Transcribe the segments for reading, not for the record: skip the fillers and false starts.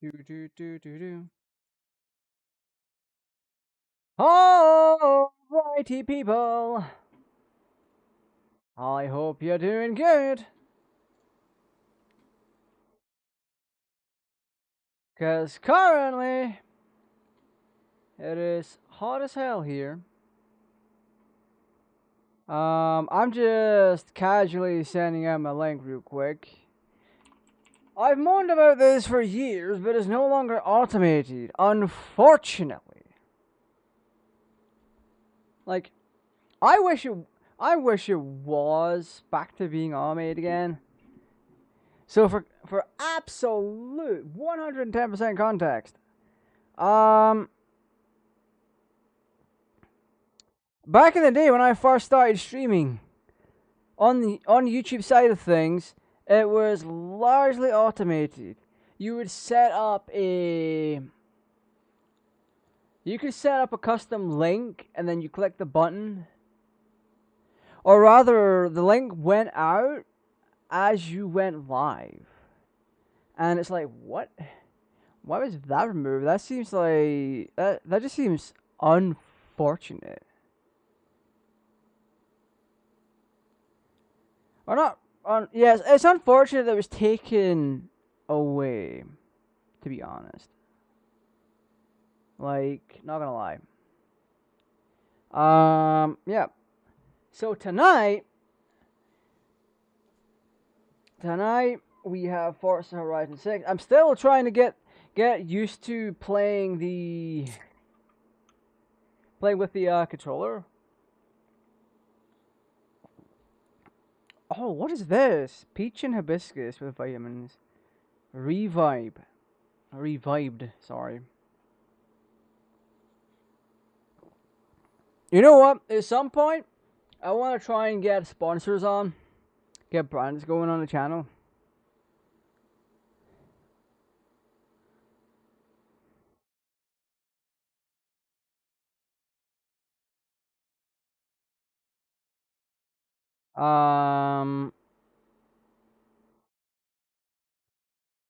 Do do do do do. Alrighty, people. I hope you're doing good. Cause currently it is hot as hell here. I'm just casually sending out my link real quick. I've moaned about this for years, but it's no longer automated, unfortunately. Like, I wish it was back to being automated again. So for absolute 110% context, back in the day when I first started streaming on the YouTube side of things, it was largely automated. You would set up a custom link and then you click the button. Or rather, the link went out as you went live. And it's like, what? Why was that removed? That seems like that just seems unfortunate. Or not yes, it's unfortunate that it was taken away, to be honest. Like, not gonna lie. Yeah. So tonight we have Forza Horizon 6. I'm still trying to get used to playing with the controller. Oh, what is this? Peach and hibiscus with vitamins. Revived, sorry. You know what? At some point, I want to try and get sponsors on. Get brands going on the channel.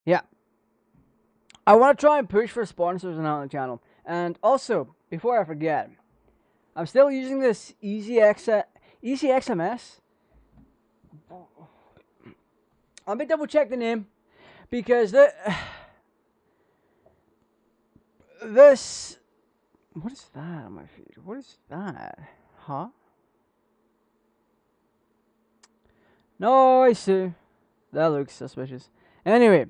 Yeah. I want to try and push for sponsors on the channel. And also, before I forget, I'm still using this EasyXMS. Let me double check the name, because this, what is that on my feed? What is that? Huh? No, I see. That looks suspicious. Anyway.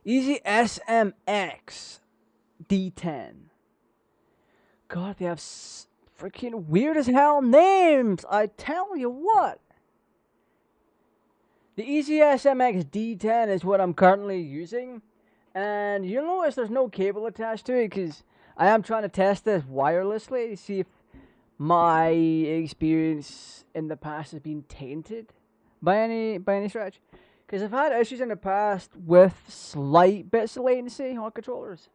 EasySMX D10. God, they have freaking weird as hell names. I tell you what. The EasySMX D10 is what I'm currently using. And you'll notice there's no cable attached to it, because I am trying to test this wirelessly to see if my experience in the past has been tainted by any stretch. Because I've had issues in the past with slight bits of latency on controllers.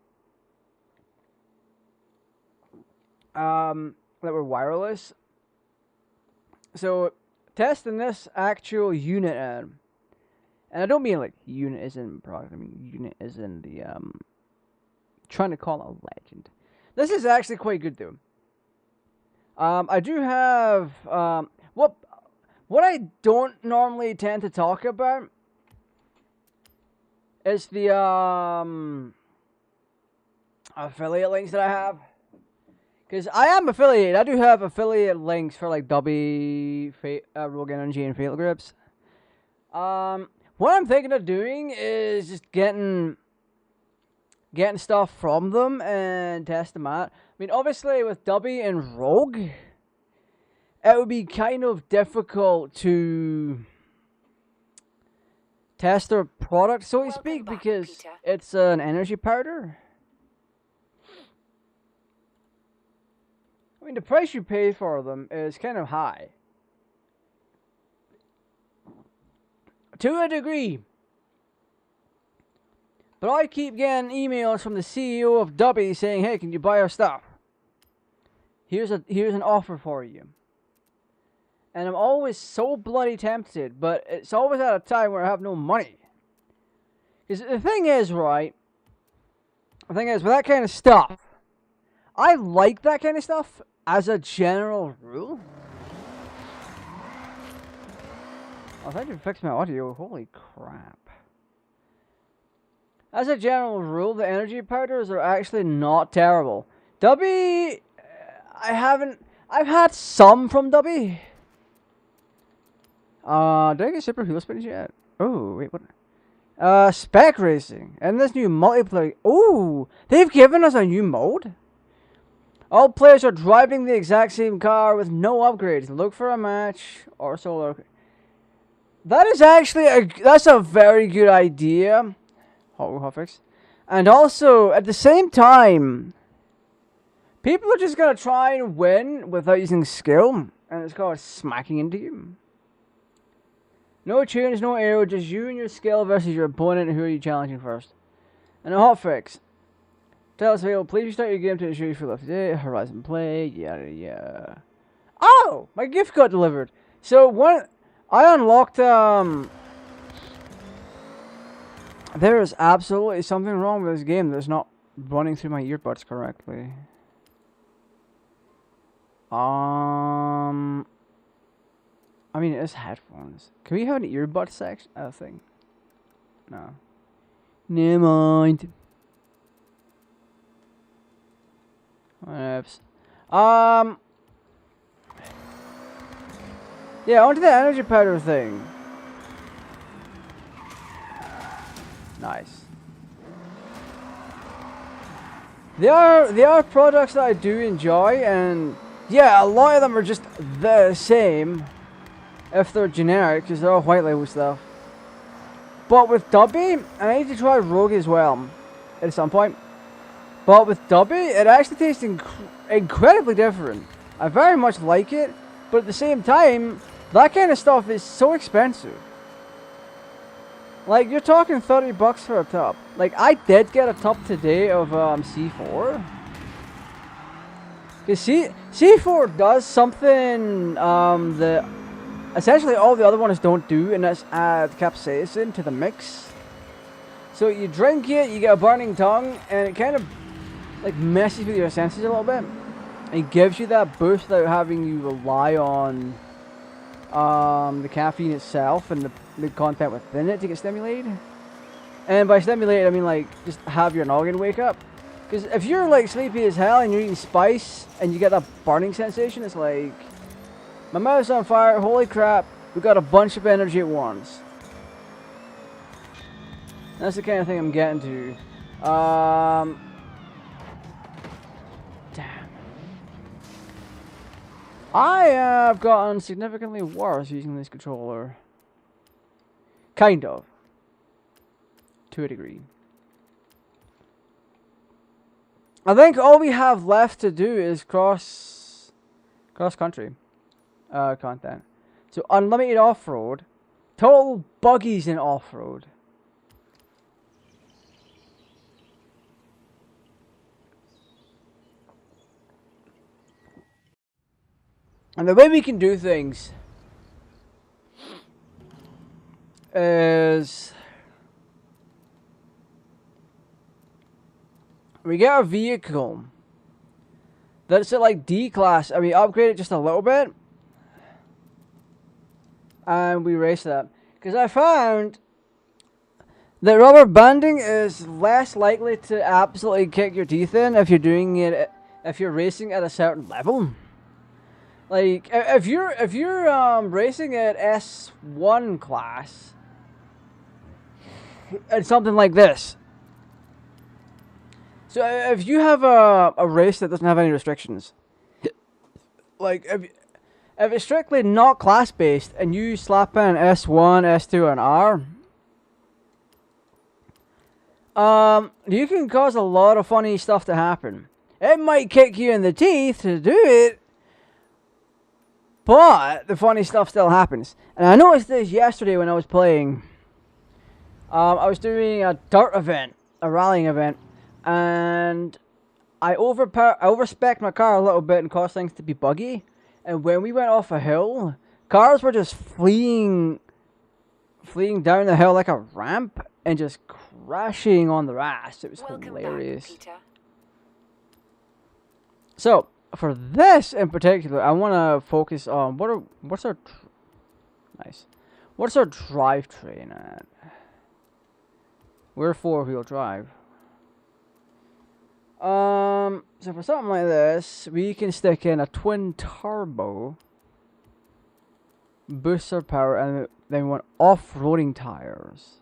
That were wireless. So, testing this actual unit, and I don't mean like unit is in product, I mean unit is in the, trying to call it a legend. This is actually quite good though. I do have, what I don't normally tend to talk about is the, affiliate links that I have. Because I am affiliated. I do have affiliate links for like Dubby, Rogue Energy, and Fatal Grips. What I'm thinking of doing is just getting stuff from them and test them out. I mean, obviously with Dubby and Rogue, it would be kind of difficult to test their product, so to speak, because it's an energy powder. I mean, the price you pay for them is kind of high. To a degree. But I keep getting emails from the CEO of Dubby saying, hey, can you buy our stuff? Here's an offer for you. And I'm always so bloody tempted, but it's always at a time where I have no money. Because the thing is, right? The thing is, with that kind of stuff, I like that kind of stuff as a general rule. Oh, I thought you fixed my audio. Holy crap. As a general rule, the energy powders are actually not terrible. Dubby, I've had some from Dubby. Did I get super wheel spins yet? Oh, wait, what? Spec racing. And this new multiplayer. Oh, they've given us a new mode. All players are driving the exact same car with no upgrades. Look for a match or solo. That is actually that's a very good idea. Hotfix. And also, at the same time, people are just gonna try and win without using skill, and it's called smacking into you. No tunes, no arrow, just you and your skill versus your opponent. Who are you challenging first? And a hotfix. Tell us, please restart your game to ensure you feel up to date. Horizon play, yada. Oh, my gift got delivered. So I unlocked there is absolutely something wrong with this game that's not running through my earbuds correctly. I mean, it is headphones. Can we have an earbud section? Thing? No. Never mind. Oops. Yeah, onto the energy powder thing. Nice. They are products that I do enjoy, and yeah, a lot of them are just the same if they're generic, because they're all white label stuff. But with Dubby, I need to try Rogue as well at some point. But with Dubby, it actually tastes incredibly different. I very much like it, but at the same time, that kind of stuff is so expensive. Like, you're talking $30 for a tub. Like, I did get a tub today of C4. Because C4 does something that essentially all the other ones don't do, and that's add capsaicin to the mix. So you drink it, you get a burning tongue, and it kind of like messes with your senses a little bit. It gives you that boost without having you rely on the caffeine itself and the content within it to get stimulated. And by stimulated, I mean like just have your noggin wake up. Because if you're like sleepy as hell and you're eating spice and you get that burning sensation, it's like, my mouth's on fire, holy crap, we got a bunch of energy at once. That's the kind of thing I'm getting to. Damn. I have gotten significantly worse using this controller. Kind of. To a degree. I think all we have left to do is cross country content. So unlimited off-road. Total buggies in off-road. And the way we can do things is we get a vehicle that's at like D class and we upgrade it just a little bit and we race that. Because I found that rubber banding is less likely to absolutely kick your teeth in if you're doing it, if you're racing at a certain level. Like, if you're racing at S1 class, it's something like this. So if you have a race that doesn't have any restrictions, like if it's strictly not class based and you slap in S1, S2, and R, you can cause a lot of funny stuff to happen. It might kick you in the teeth to do it, but the funny stuff still happens. And I noticed this yesterday when I was playing. I was doing a dirt event, a rallying event, and I overspec'd my car a little bit and caused things to be buggy. And when we went off a hill, cars were just fleeing down the hill like a ramp, and just crashing on their ass. It was hilarious. Back, Peter. So for this in particular, I want to focus on what's our drivetrain at? We're 4-wheel drive. So for something like this, we can stick in a twin turbo, boost our power, and then we want off-roading tires.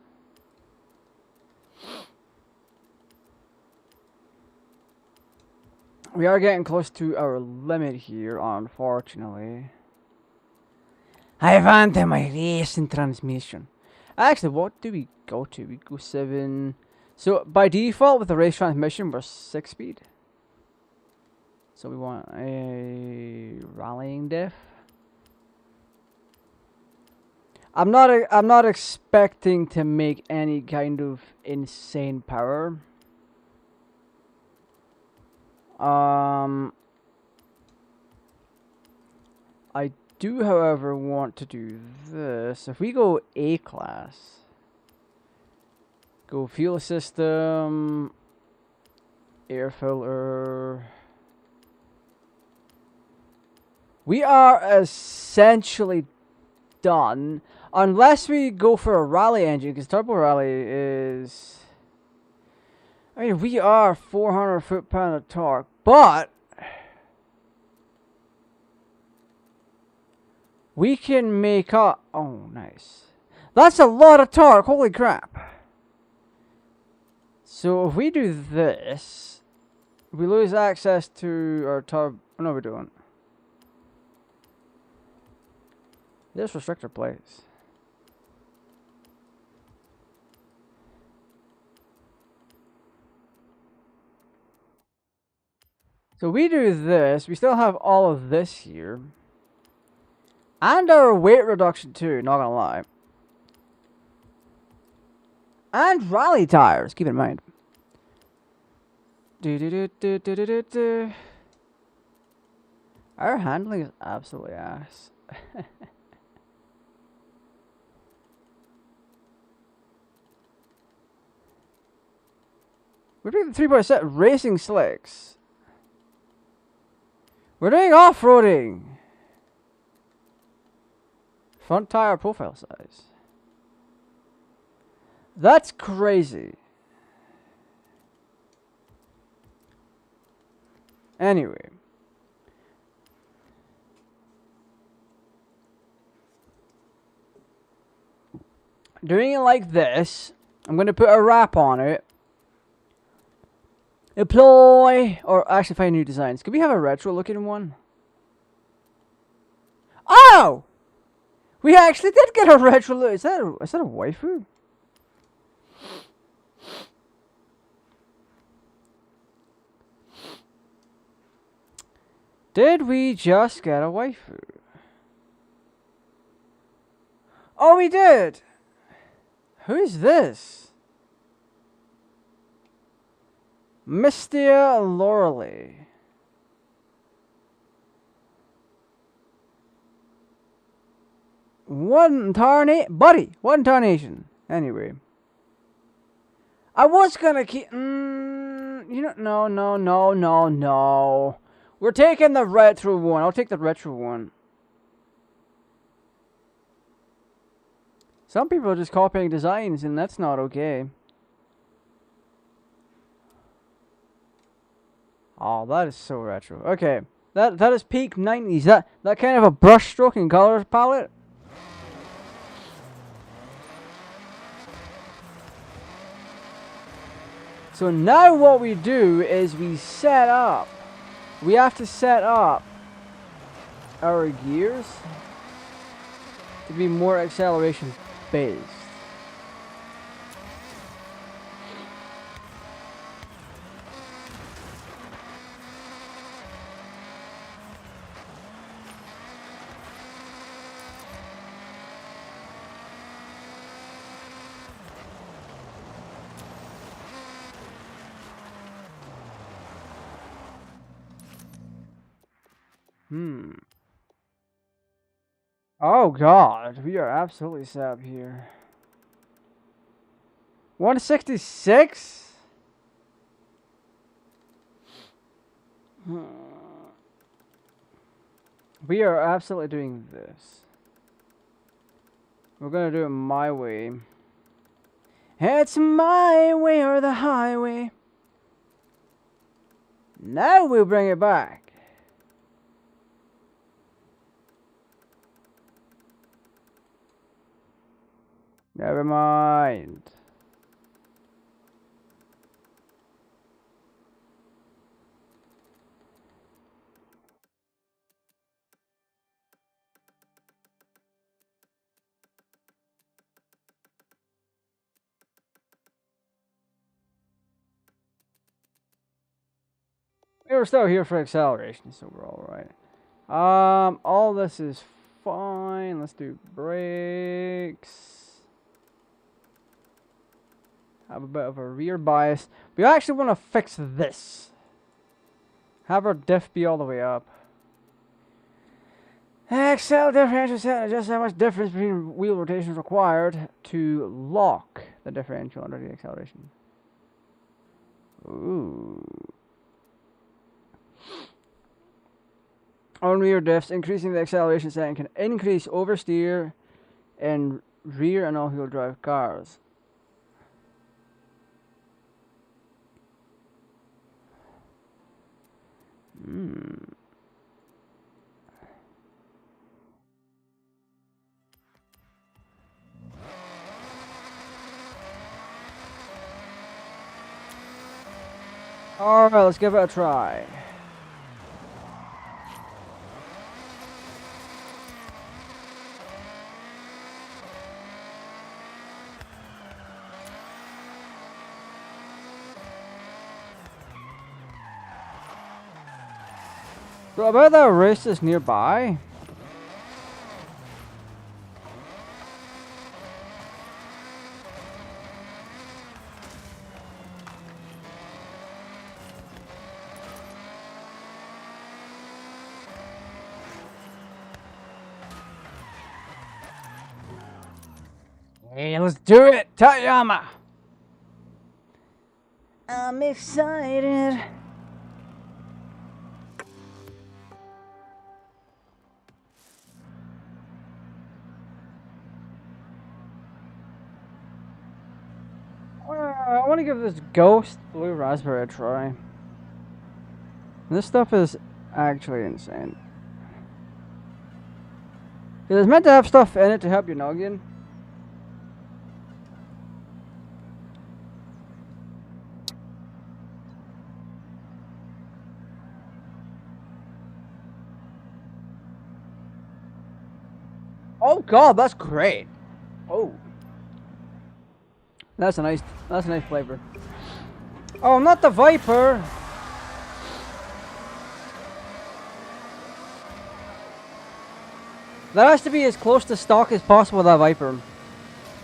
We are getting close to our limit here, unfortunately. I want my racing transmission. Actually, what do we go to? We go 7. So by default, with the race transmission, we're 6-speed. So we want a rallying diff. I'm not expecting to make any kind of insane power. I do, however, want to do this. If we go A class, go fuel system, air filter. We are essentially done, unless we go for a rally engine, because turbo rally is, I mean, we are 400 foot-pound of torque, but we can make up. Oh, nice. That's a lot of torque. Holy crap. So if we do this, we lose access to our turbo. No, we don't. This restrictor plates. So we do this. We still have all of this here. And our weight reduction too, not gonna lie. And rally tires, keep it in mind. Our handling is absolutely ass. We're doing the 3x7 racing slicks. We're doing off-roading. Front tire profile size. That's crazy. Anyway. Doing it like this, I'm going to put a wrap on it. Deploy, or actually find new designs. Could we have a retro looking one? Oh! We actually did get a retro look. Is that a waifu? Did we just get a waifu? Oh, we did! Who's this? Mystia Loreley. One tarnation. Anyway. I was gonna keep... you know, no. We're taking the retro one. I'll take the retro one. Some people are just copying designs, and that's not okay. Oh, that is so retro. Okay. That is peak 90s. That kind of a brush stroke and color palette. So now what we do is we set up. We have to set up our gears to be more acceleration based. Oh god, we are absolutely set up here. 166? We are absolutely doing this. We're gonna do it my way. It's my way or the highway. Now we'll bring it back. Never mind. We're still here for acceleration, so we're all right. All this is fine. Let's do brakes. Have a bit of a rear bias. We actually want to fix this. Have our diff be all the way up. Excel differential set and adjust how much difference between wheel rotation is required to lock the differential under the acceleration. Ooh. On rear diffs, increasing the acceleration setting can increase oversteer in rear and all-wheel drive cars. Alright, let's give it a try. So about that race is nearby. Hey, let's do it, Tateyama! I'm excited. I want to give this Ghost Blue Raspberry a try. This stuff is actually insane. It's meant to have stuff in it to help your noggin. Oh god, that's great. Oh. That's a nice flavor. Oh, not the Viper. That has to be as close to stock as possible, that Viper.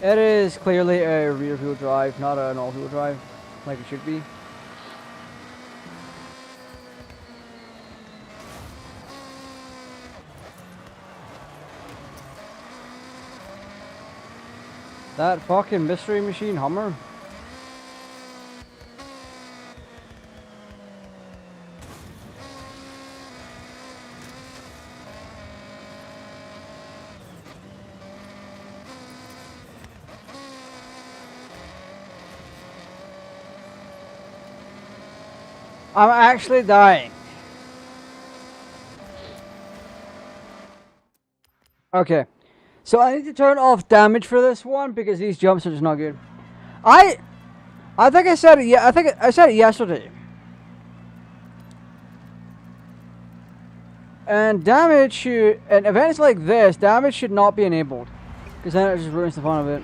It is clearly a rear wheel drive, not an all wheel drive, like it should be. That fucking Mystery Machine Hummer. I'm actually dying. Okay. So I need to turn off damage for this one because these jumps are just not good. I think I said it. Yeah, I think I said it yesterday. And damage should, and events like this, damage should not be enabled, because then it just ruins the fun of it.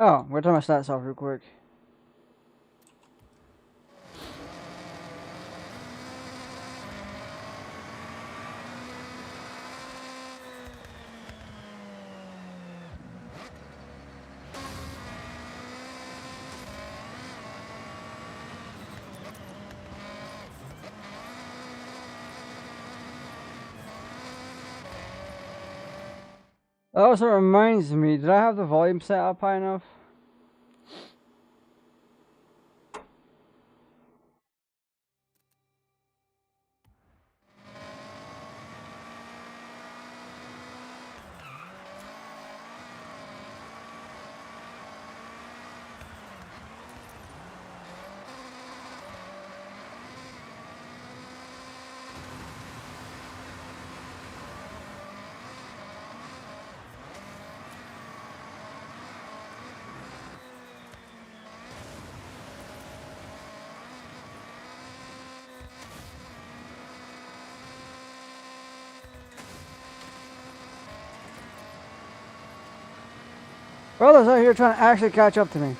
Oh, we're turning my stats off real quick. That also reminds me, did I have the volume set up high enough? Brothers out here trying to actually catch up to me.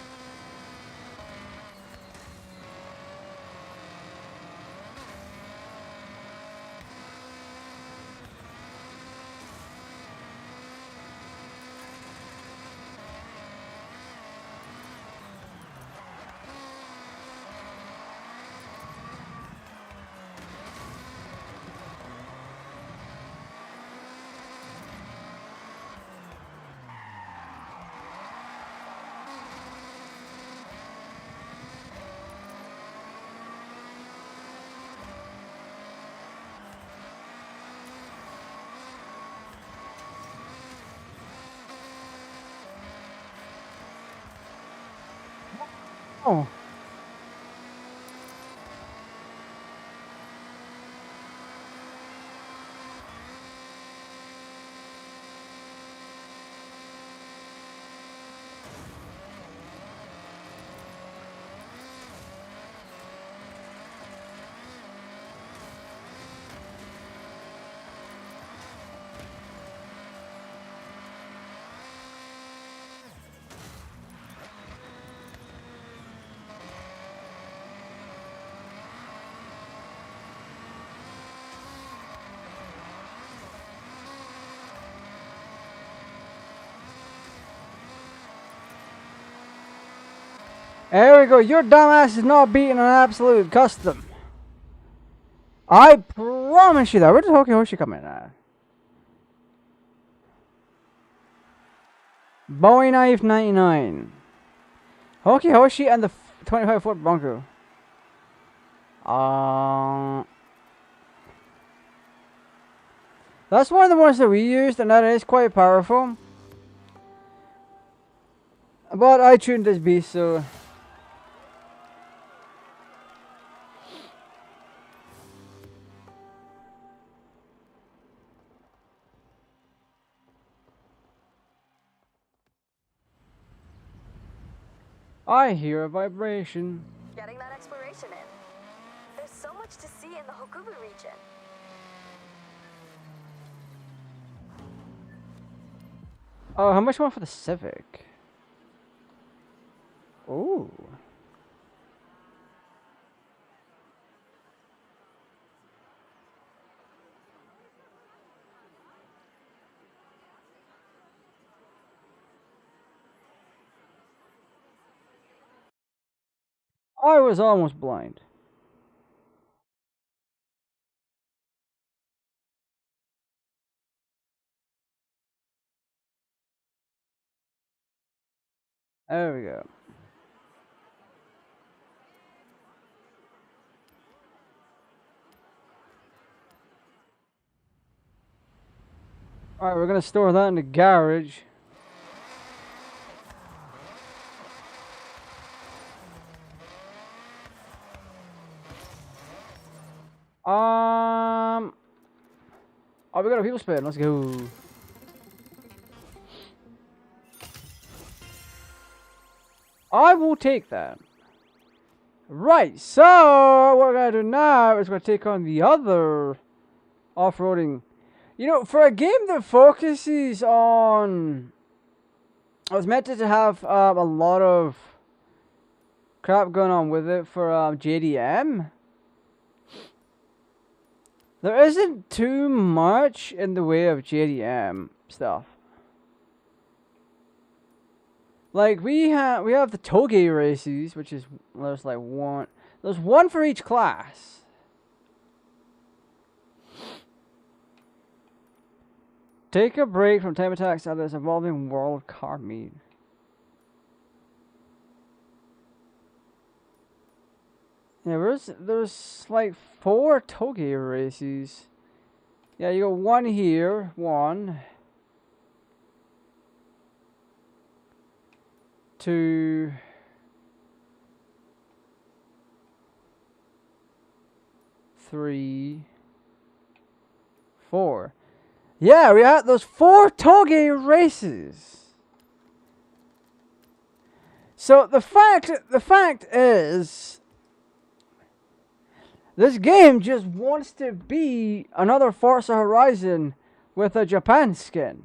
Oh. There we go. Your dumbass is not beating an absolute custom. I promise you that. Where does Hoki Hoshi come in at? Bowie Knife 99. Hoki Hoshi and the 25 Ford Bronco. That's one of the ones that we used, and that is quite powerful. But I tuned this beast, so... I hear a vibration. Getting that exploration in. There's so much to see in the Hokubu region. Oh, how much more for the Civic? Ooh. I was almost blind. There we go. Alright, we're gonna store that in the garage. Oh, we got a people spin. Let's go. I will take that. Right, so what we're gonna do now is we're gonna take on the other off-roading. You know, for a game that focuses on... I was meant to have a lot of crap going on with it for JDM. There isn't too much in the way of JDM stuff. Like we have the Toge races, which is there's like one. There's one for each class. Take a break from time attacks at this evolving world car meet. Yeah, there's like 4 toge races. Yeah, you got one here, 1, 2, 3, 4. Yeah, we had those 4 toge races. So the fact is, this game just wants to be another Forza Horizon with a Japan skin.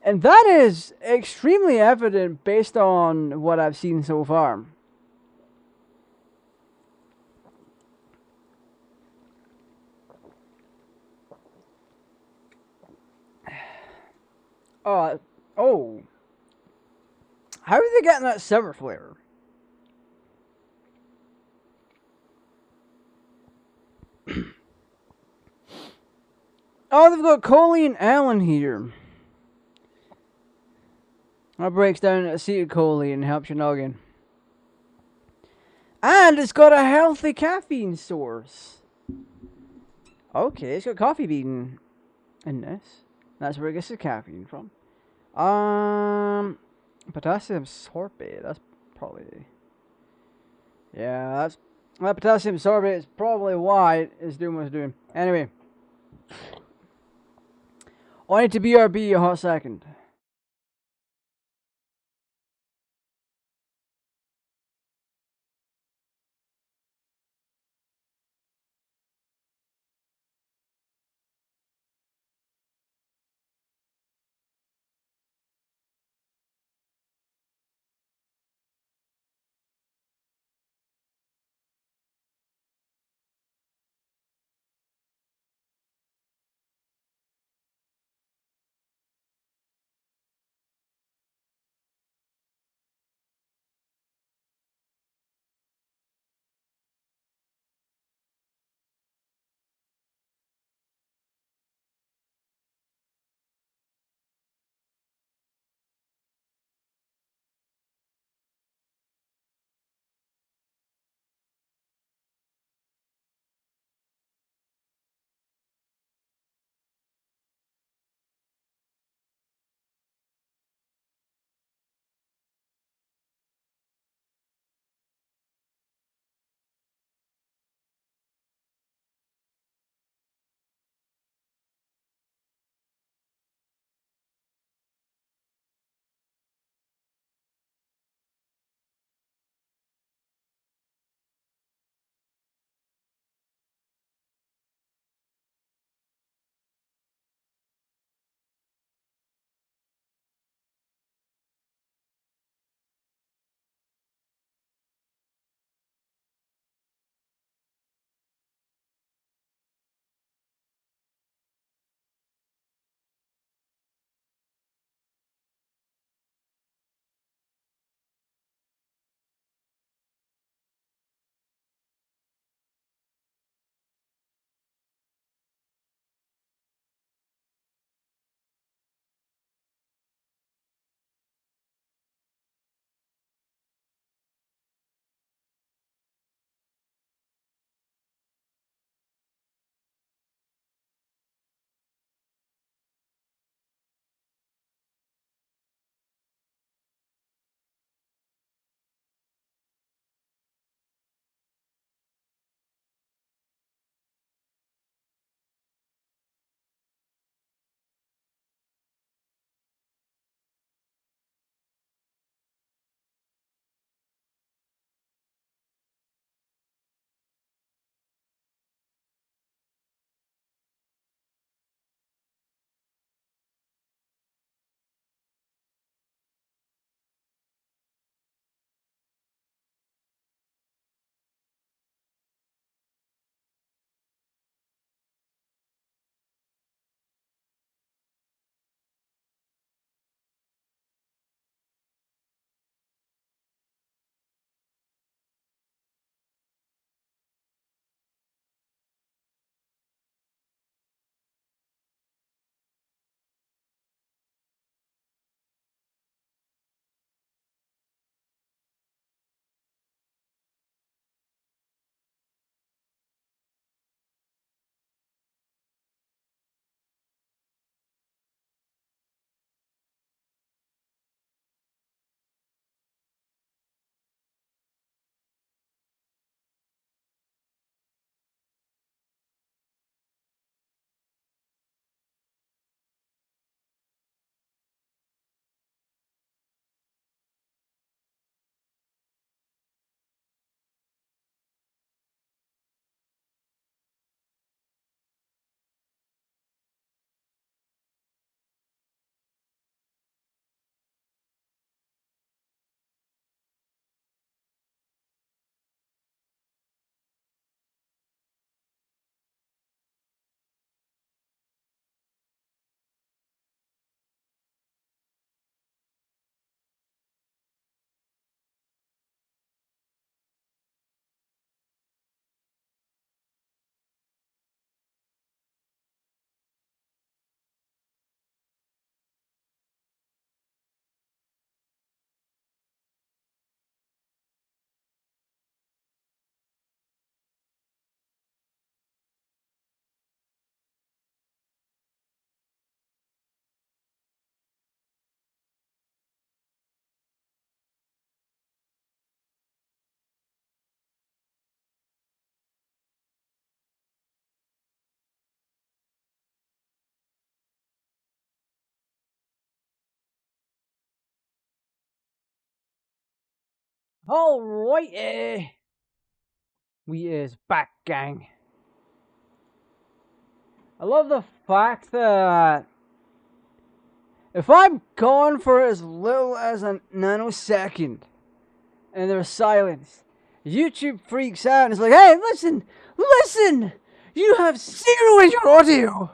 And that is extremely evident based on what I've seen so far. Oh. How are they getting that silver flavor? Oh, they've got Coley and Allen here. That breaks down acetylcholine and helps your noggin. And it's got a healthy caffeine source. Okay, it's got coffee bean in this. That's where it gets the caffeine from. Potassium sorbate. That's probably... Yeah, that potassium sorbate is probably why it's doing what it's doing. Anyway. I need to BRB a hot second. Alrighty. We is back, gang. I love the fact that if I'm gone for as little as a nanosecond and there's silence, YouTube freaks out and is like, hey, listen, you have 0 in your audio.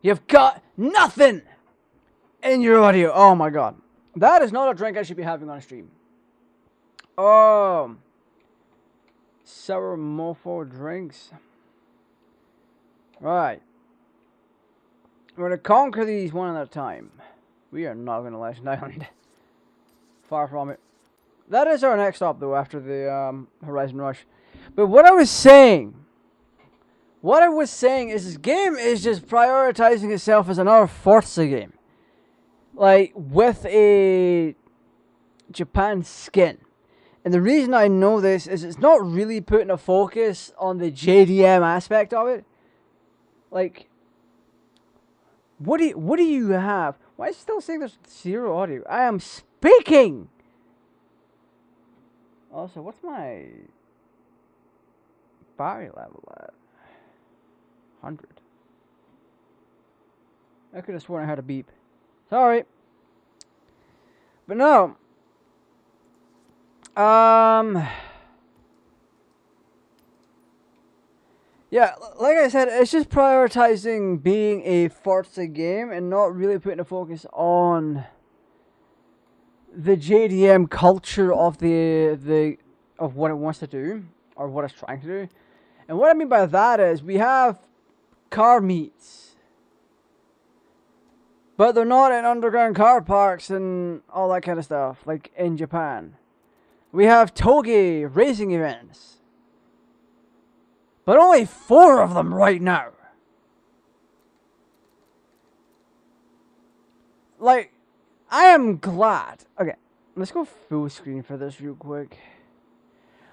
You've got nothing in your audio. Oh my god. That is not a drink I should be having on stream. Sour mofo drinks. Right. We're going to conquer these one at a time. We are not going to Legend Island. Far from it. That is our next stop, though, after the Horizon Rush. But what I was saying is this game is just prioritizing itself as another Forza game. Like, with a Japan skin. And the reason I know this is it's not really putting a focus on the JDM aspect of it. Like, what do you have? Why is it still saying there's 0 audio? I am speaking! Also, what's my battery level at? 100. I could have sworn I had a beep. Sorry. But no. Yeah, like I said, it's just prioritizing being a Forza game and not really putting a focus on the JDM culture of of what it wants to do or what it's trying to do. And what I mean by that is we have car meets, but they're not in underground car parks and all that kind of stuff like in Japan. We have toge racing events, but only 4 of them right now. Like, I am glad. Okay, let's go full screen for this real quick.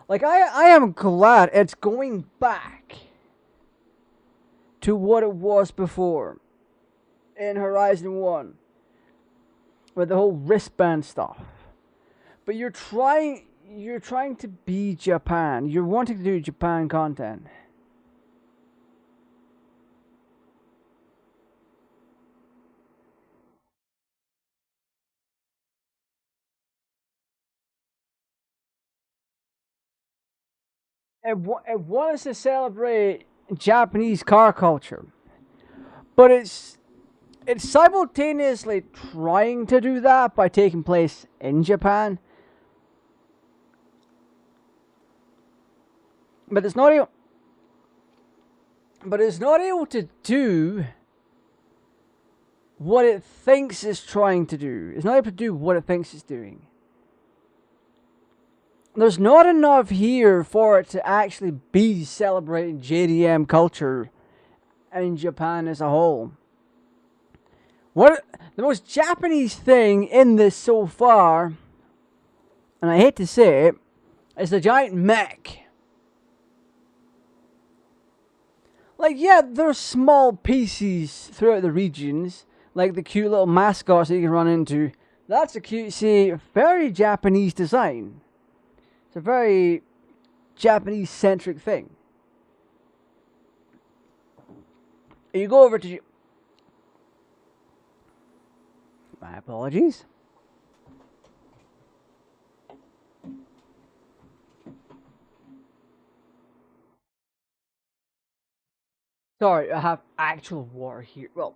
Like, I am glad it's going back to what it was before in Horizon 1 with the whole wristband stuff. But you're trying to be Japan. You're wanting to do Japan content. It wants to celebrate Japanese car culture, but it's simultaneously trying to do that by taking place in Japan. But it's not able to do what it thinks it's trying to do. It's not able to do what it thinks it's doing. There's not enough here for it to actually be celebrating JDM culture in Japan as a whole. The most Japanese thing in this so far, and I hate to say it, is the giant mech. Like, yeah, there's small pieces throughout the regions, like the cute little mascots that you can run into. That's a cutesy, very Japanese design. It's a very Japanese-centric thing. You go over to... My apologies. Sorry, I have actual water here. Well...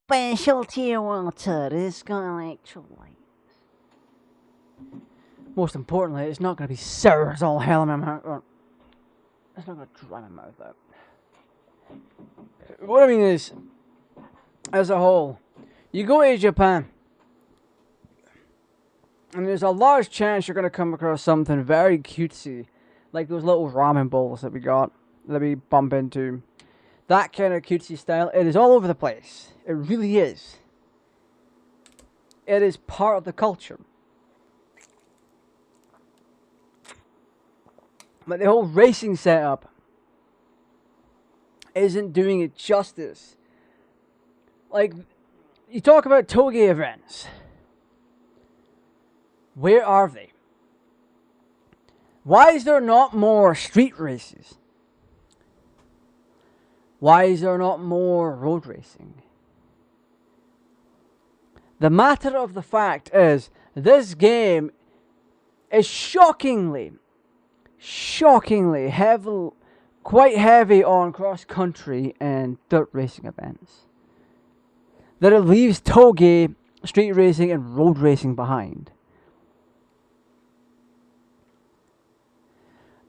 Specialty water is got electrolytes. Most importantly, it's not going to be sour as all hell in my mouth. It's not going to dry my mouth out. What I mean is, as a whole, you go to Japan, and there's a large chance you're going to come across something very cutesy, like those little ramen bowls that we bump into. That kind of cutesy style, it is all over the place. It really is. It is part of the culture. But the whole racing setup isn't doing it justice. Like, you talk about toge events. Where are they? Why is there not more street races? Why is there not more road racing? The matter of the fact is, this game is shockingly heavy, quite heavy on cross-country and dirt racing events. That it leaves toge, street racing, and road racing behind.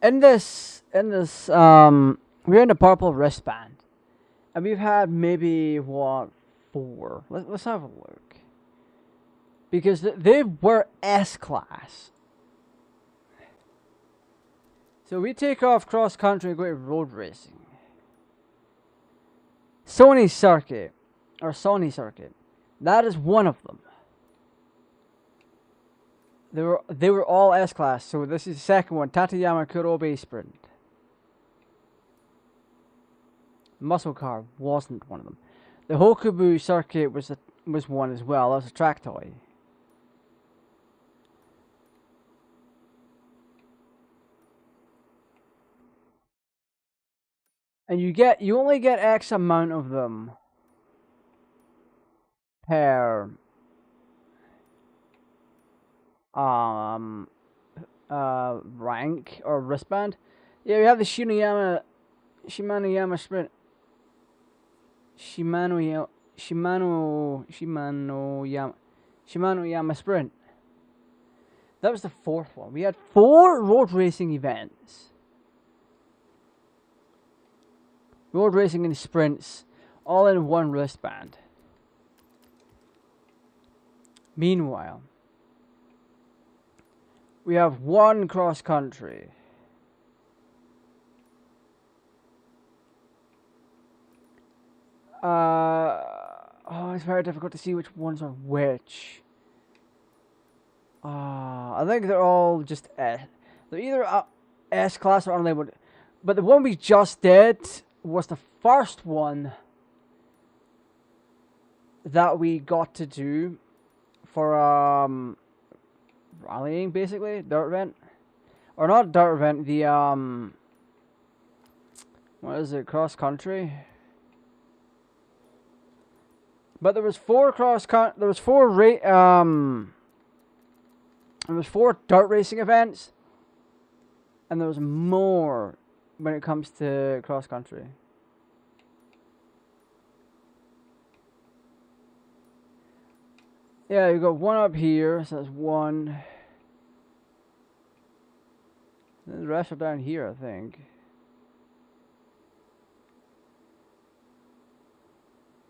In this, we're in the purple wristband, and we've had maybe what, 4? Let's have a look. Because they were S-class. So we take off cross-country and go to road racing. Sony circuit. That is one of them. They were all S-class. So this is the second one. Tateyama Kurobe Sprint. Muscle car wasn't one of them. The Hokubu circuit was one as well. That was a track toy. And you only get X amount of them per rank or wristband. Yeah, we have the Shimano Sprint. Shimano Yama Sprint. That was the 4th one. We had 4 road racing events. Road racing and sprints, all in one wristband. Meanwhile, we have 1 cross country. It's very difficult to see which ones are which. I think they're all just S. They're either S class or unlabeled. But the one we just did was the first one that we got to do for rallying, basically, dirt event. Or not dirt event, the what is it, cross country? But there was 4 there was 4 dirt racing events, and there was more when it comes to cross country. Yeah, you got 1 up here, so that's 1. And the rest are down here, I think.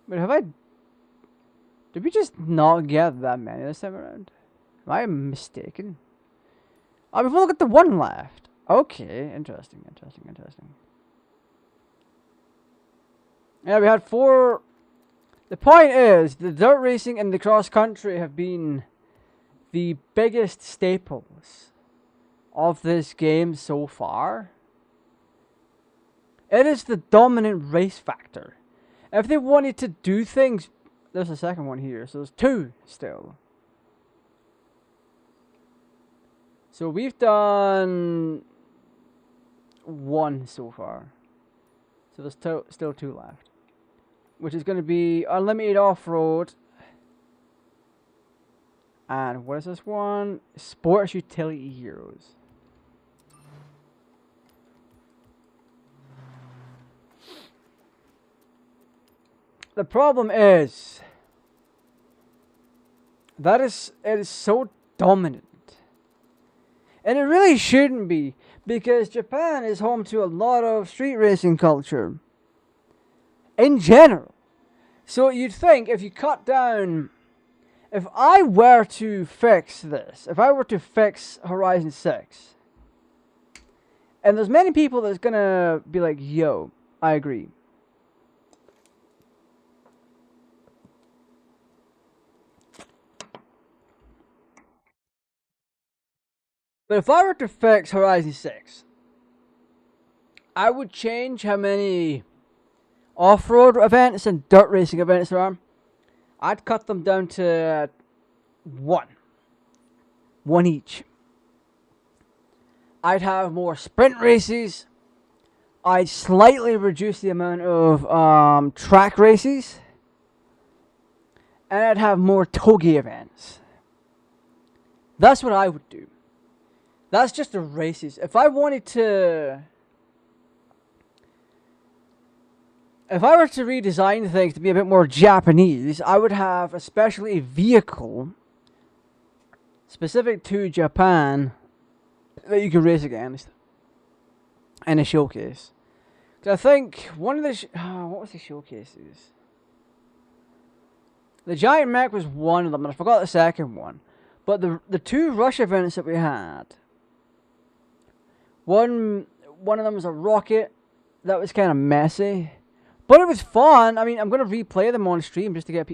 But did we just not get that many this time around? Am I mistaken? Oh, we've only got the 1 left. Okay, interesting. Yeah, we had 4. The point is, the dirt racing and the cross country have been the biggest staples of this game so far. It is the dominant race factor. If they wanted to do things, there's a second one here, so there's 2 still. So we've done 1 so far. So there's still 2 left. Which is going to be unlimited off-road. And what is this one? Sports Utility Heroes. The problem is that it is so dominant. And it really shouldn't be, because Japan is home to a lot of street racing culture in general. So you'd think if you cut down, if I were to fix this, if I were to fix Horizon 6, and there's many people that's gonna be like, yo, I agree. But if I were to fix Horizon 6, I would change how many off-road events and dirt racing events there are. I'd cut them down to one each. I'd have more sprint races. I'd slightly reduce the amount of track races. And I'd have more togi events. That's what I would do. That's just the races. If I wanted to... If I were to redesign things to be a bit more Japanese, I would have especially a vehicle specific to Japan that you can race against in a showcase. I think one of the... what was the showcases? The Giant Mech was one of them, and I forgot the second one. But the two rush events that we had... One of them was a rocket. That was kind of messy. But it was fun. I mean, I'm going to replay them on stream just to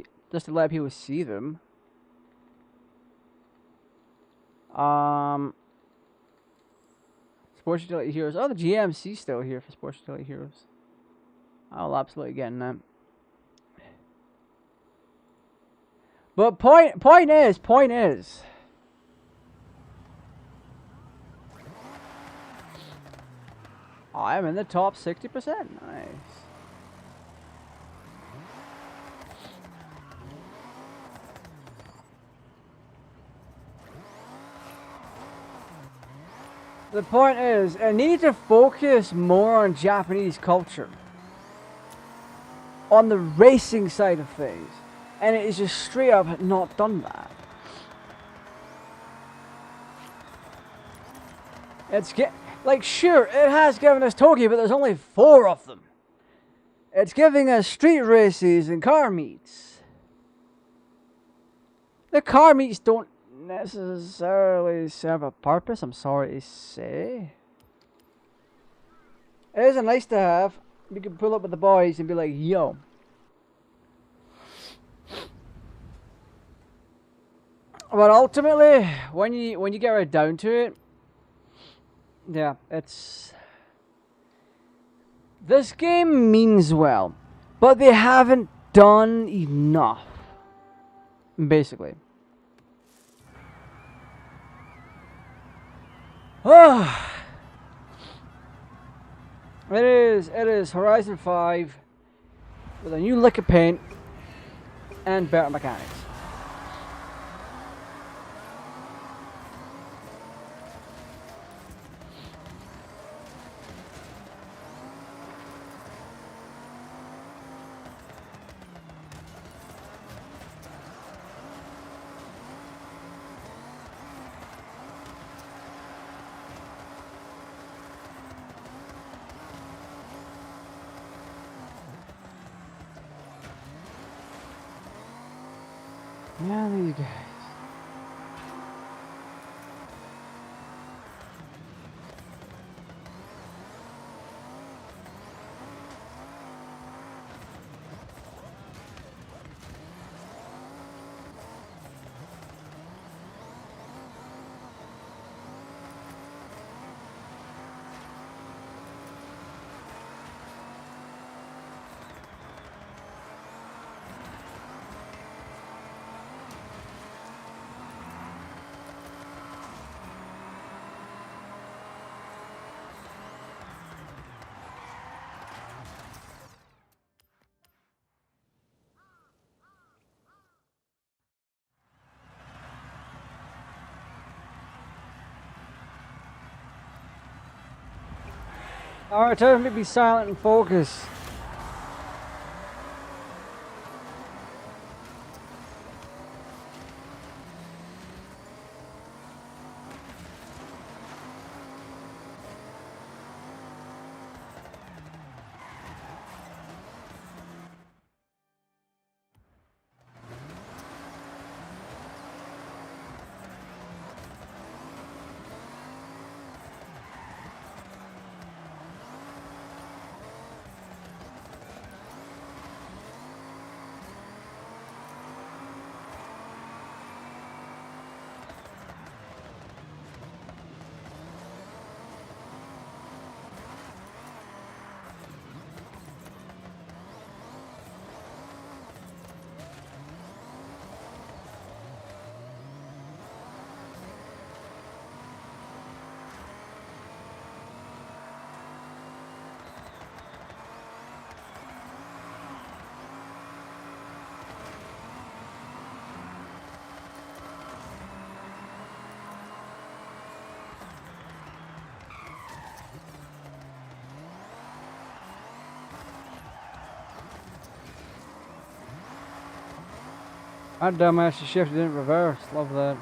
let people see them. Sports Utility Heroes. Oh, the GMC's still here for Sports Utility Heroes. I'll absolutely get in that. But point is. I'm in the top 60%. Nice. The point is, I need to focus more on Japanese culture. On the racing side of things. And it is just straight up not done that. Like, sure, it has given us Togi, but there's only 4 of them. It's giving us street races and car meets. The car meets don't necessarily serve a purpose, I'm sorry to say. It is a nice to have. You can pull up with the boys and be like, yo. But ultimately, when you get right down to it, yeah, it's... This game means well, but they haven't done enough, basically. Oh, it is Horizon 5 with a new lick of paint and better mechanics. Yeah, these guys. Alright, tell me to be silent and focus. That dumbass she shifted in reverse. Love that.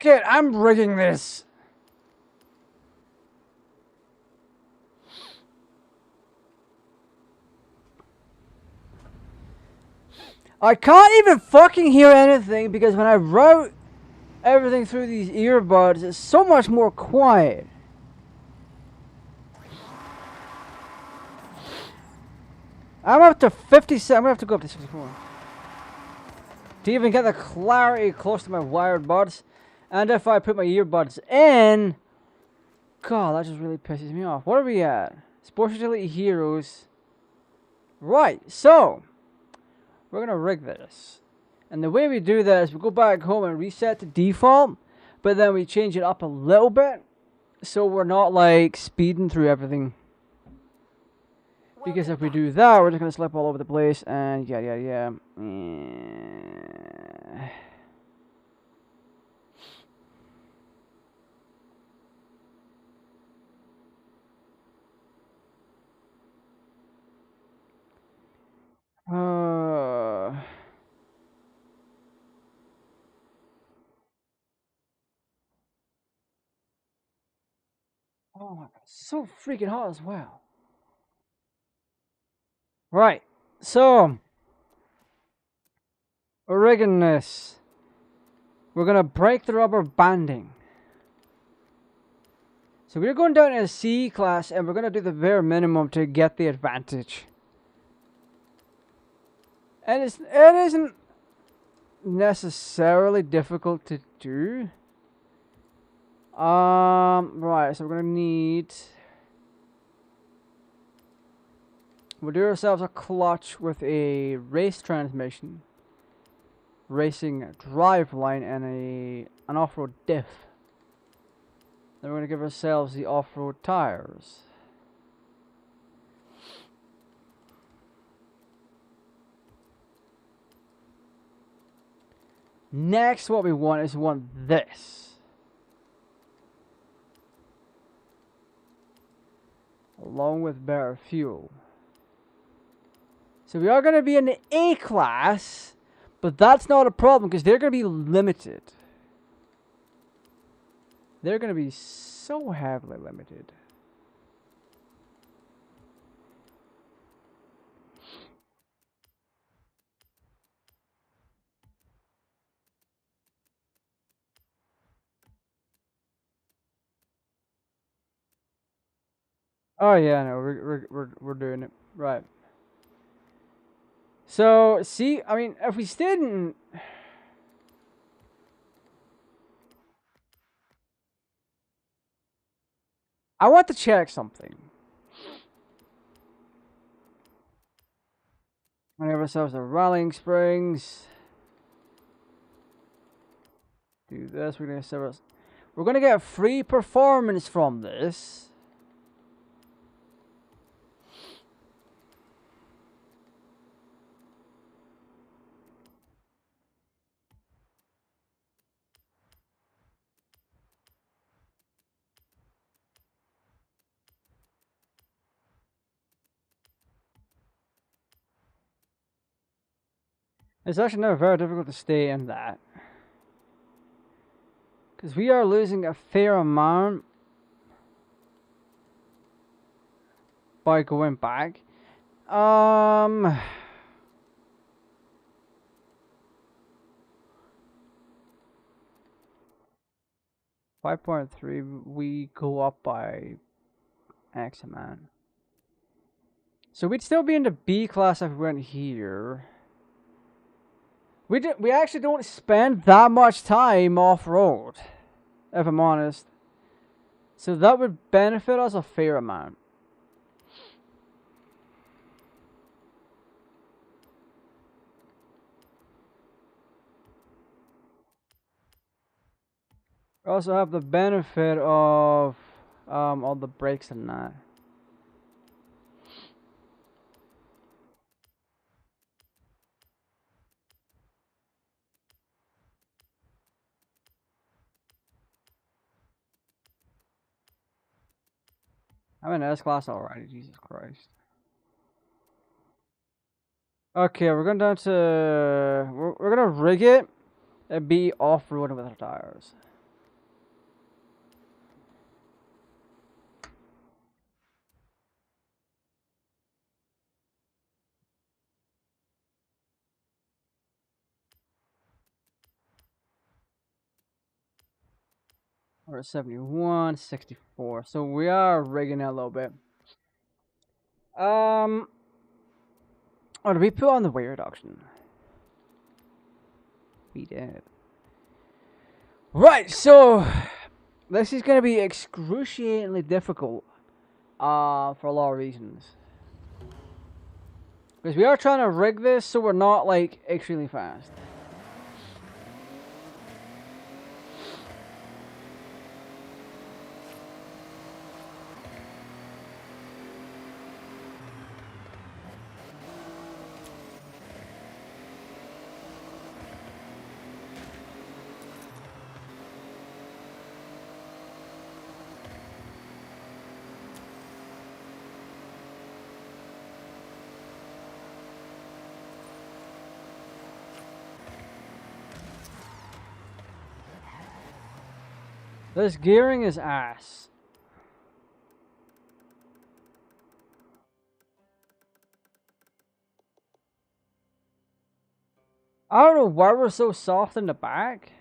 Okay, I'm rigging this. I can't even fucking hear anything because when I route everything through these earbuds, it's so much more quiet. I'm up to 57. I'm gonna have to go up to 64 to even get the clarity close to my wired buds. And if I put my earbuds in, God, that just really pisses me off. What are we at? Sports Utility Heroes. Right, so we're gonna rig this. And the way we do that is we go back home and reset to default, but then we change it up a little bit so we're not like speeding through everything. Because if we do that, we're just gonna slip all over the place and yeah. Oh my god, so freaking hot as well. Right, so we're rigging this. We're gonna break the rubber banding. So we're going down to a C class and we're gonna do the bare minimum to get the advantage. And it isn't necessarily difficult to do. Right, so we're gonna need. We'll do ourselves a clutch with a race transmission, racing driveline, and an off-road diff. Then we're gonna give ourselves the off-road tires. Next, what we want is this. Along with better fuel. So we are going to be in the A class, but that's not a problem because they're going to be limited. They're going to be so heavily limited. Oh yeah, no, we're doing it right. So see, I mean, if we stayed in, I want to check something. We have ourselves a rallying springs. Do this. We're gonna get free performance from this. It's actually now very difficult to stay in that. Because we are losing a fair amount by going back. 5.3, we go up by X amount. So we'd still be in the B class if we went here. We actually don't spend that much time off-road, if I'm honest. So that would benefit us a fair amount. We also have the benefit of all the brakes and that. I'm in S-Class already, Jesus Christ. Okay, we're going down to... We're gonna rig it and be off-roading with our tires. We're at 71, 64. So we are rigging it a little bit. Oh, did we put on the weight reduction? We did. Right, so this is going to be excruciatingly difficult for a lot of reasons. Because we are trying to rig this so we're not, like, extremely fast. This gearing is ass. I don't know why we're so soft in the back.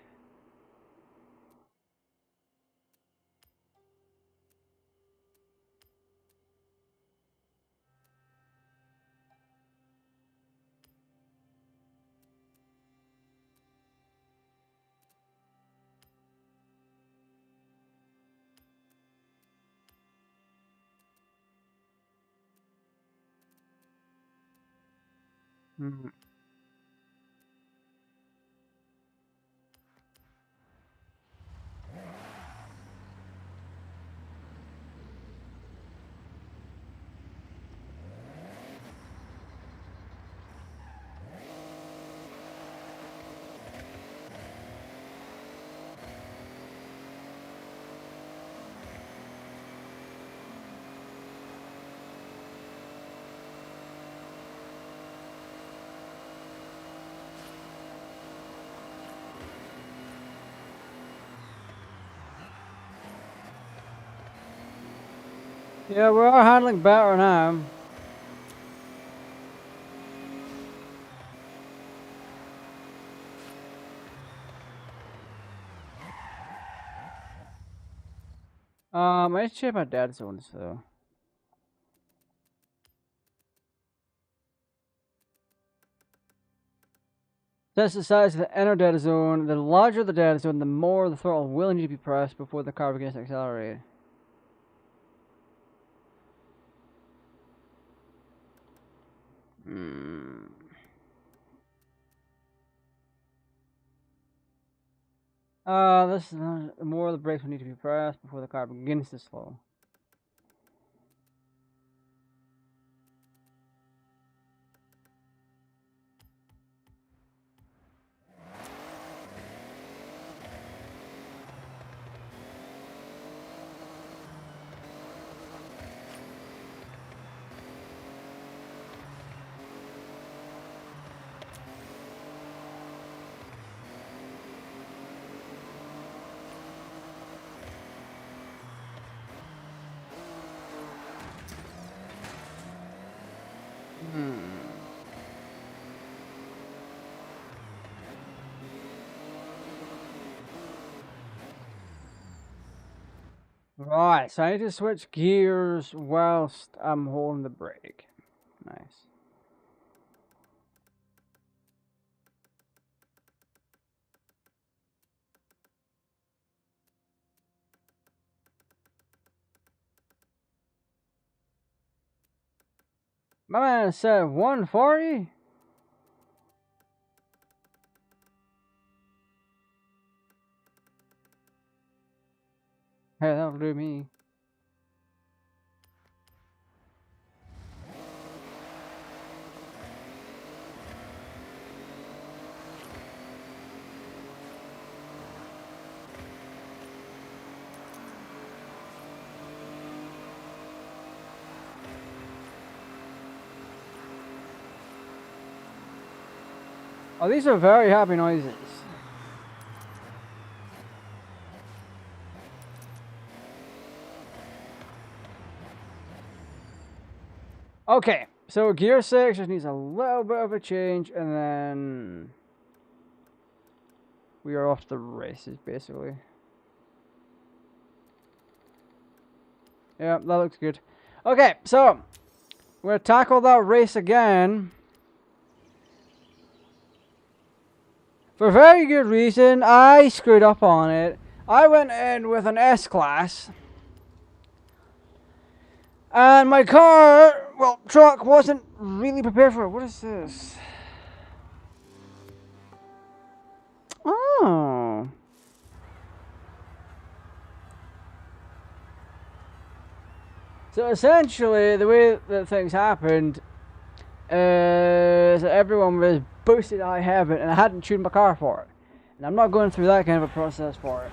Hmm. Yeah, we are handling better now. I need to check my dead zones though. That's the size of the inner dead zone. The larger the dead zone, the more the throttle will need to be pressed before the car begins to accelerate. This is the more the brakes will need to be pressed before the car begins to slow. Right, so I need to switch gears whilst I'm holding the brake. Nice. My man said 140? Hey, that'll do me. Oh, these are very happy noises. Okay, so gear 6 just needs a little bit of a change, and then we are off to the races, basically. Yeah, that looks good. Okay, so we're going to tackle that race again. For very good reason, I screwed up on it. I went in with an S-Class. And my car, well, truck wasn't really prepared for it. What is this? Oh. So essentially, the way that things happened is that everyone was boosted high heaven, and I hadn't tuned my car for it. And I'm not going through that kind of a process for it.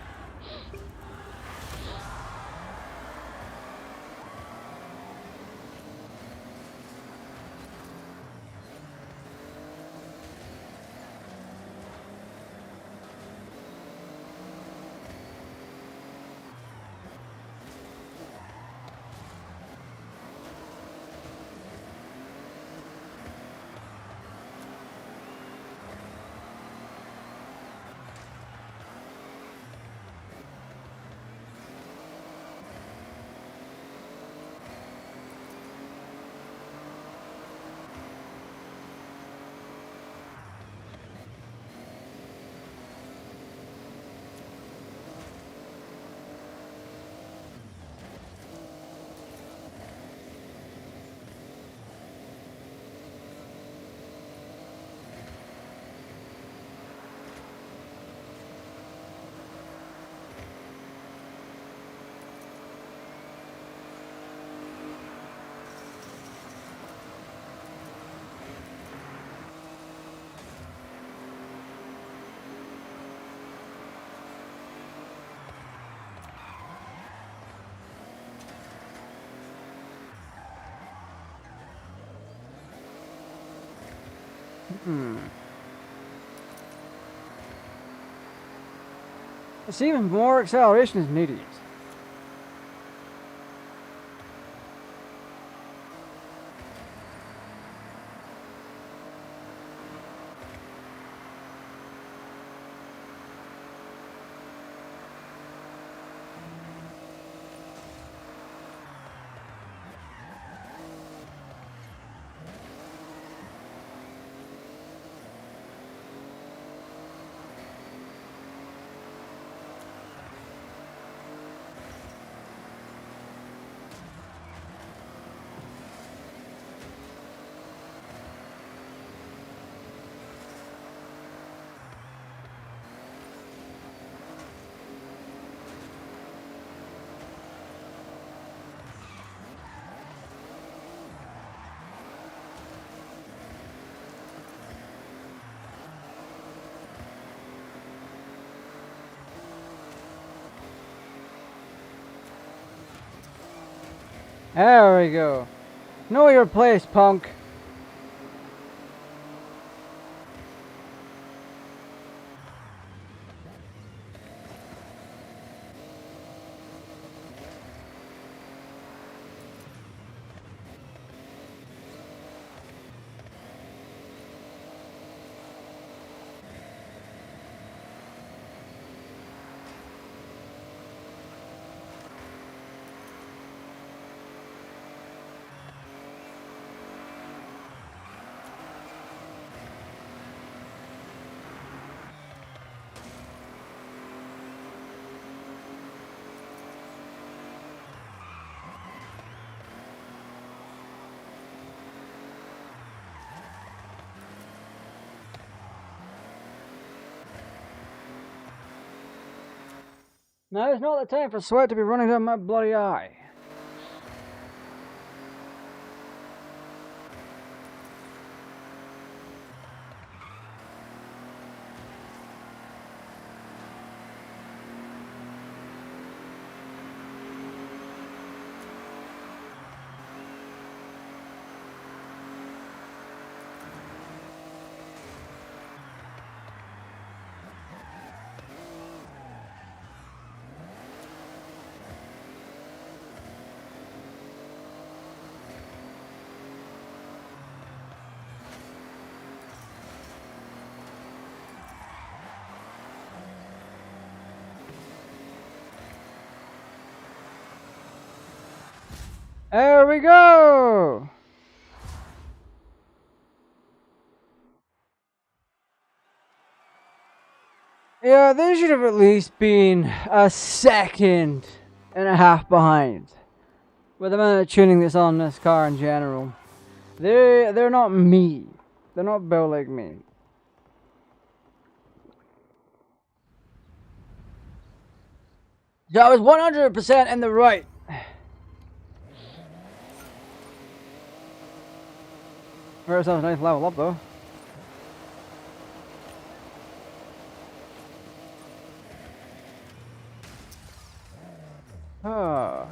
It's even more acceleration is needed. There we go. Know your place, punk. Now is not the time for sweat to be running down my bloody eye. There we go! Yeah, they should have at least been a second and a half behind with the amount of tuning that's on this car in general. They're not me. They're not built like me. So I was 100% in the right. First, that was a nice level up though. Ah.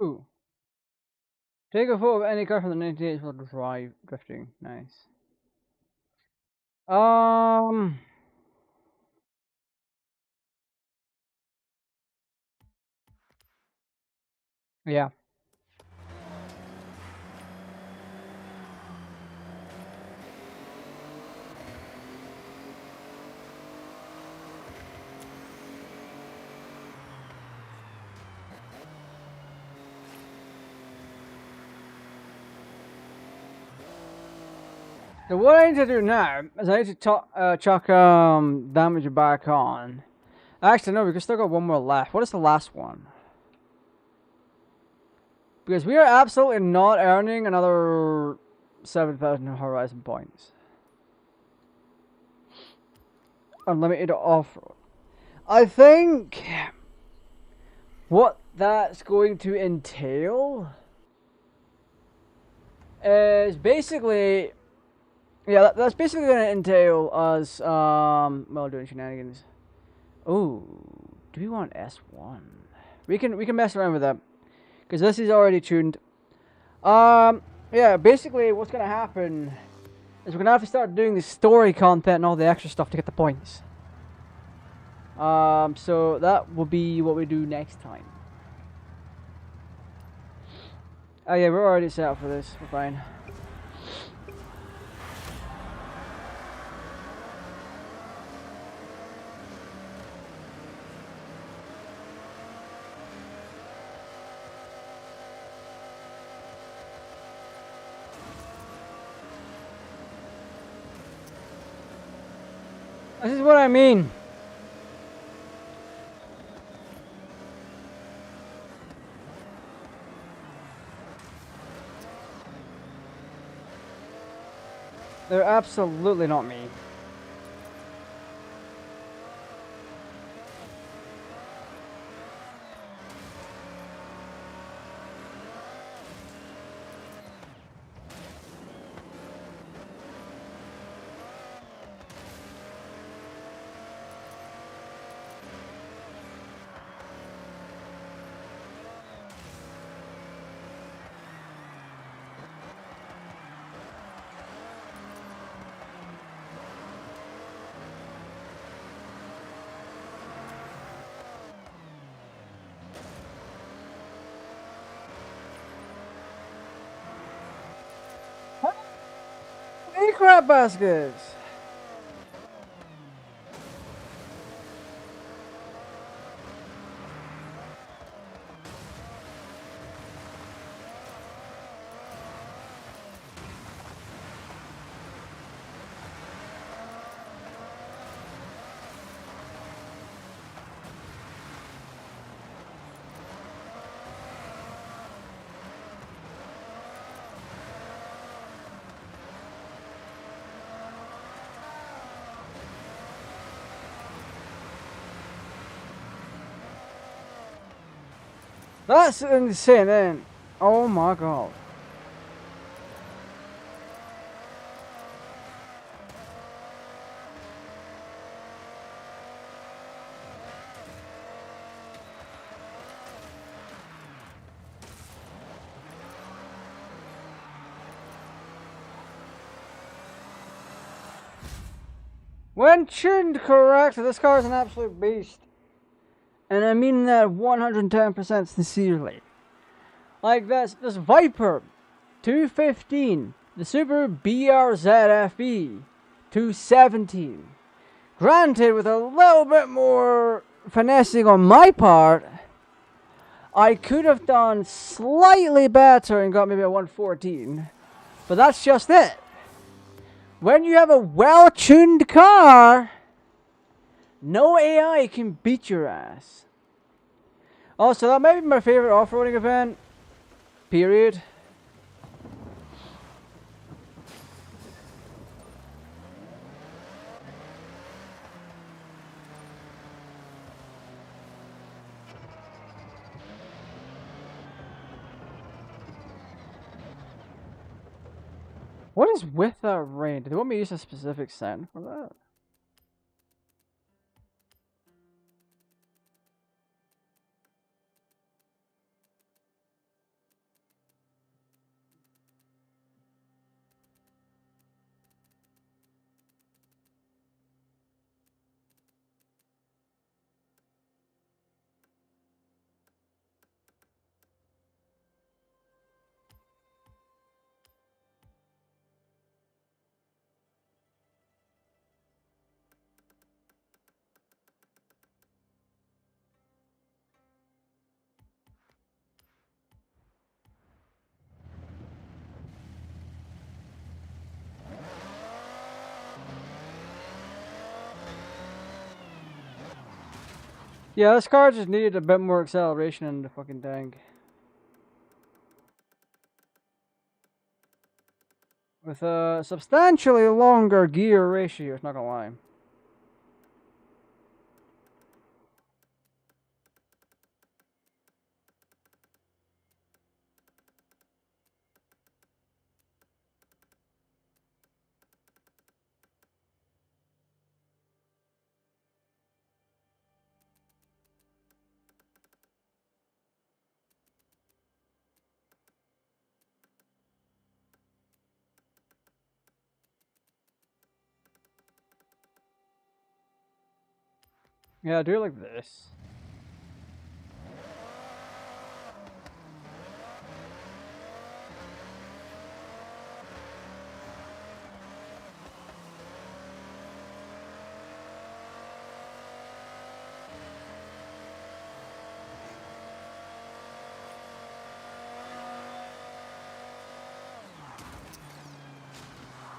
Ooh. Take a photo of any car from the 98 for drive drifting. Nice. Yeah. So what I need to do now is I need to chuck damage back on. Actually, no, we can still got one more left. What is the last one? Because we are absolutely not earning another 7,000 horizon points. Unlimited off-road. I think what that's going to entail is basically, yeah, that's basically going to entail us, well, doing shenanigans. Oh, do we want S1? We can mess around with that because this is already tuned. Yeah, basically what's gonna happen is we're gonna have to start doing the story content and all the extra stuff to get the points. So that will be what we do next time. Oh yeah, we're already set up for this. We're fine. This is what I mean. They're absolutely not me. Hey, crap baskets! That's insane, man. Oh my god. When tuned correct, this car is an absolute beast. And I mean that 110% sincerely. Like this Viper 215, the Super BRZFE 217. Granted, with a little bit more finessing on my part, I could have done slightly better and got maybe a 114. But that's just it. When you have a well-tuned car, no AI can beat your ass. Also, that might be my favorite off-roading event. Period. What is with that rain? Do they want me to use a specific scent for that? Yeah, this car just needed a bit more acceleration in the fucking tank. With a substantially longer gear ratio, not gonna lie. Yeah, do it like this.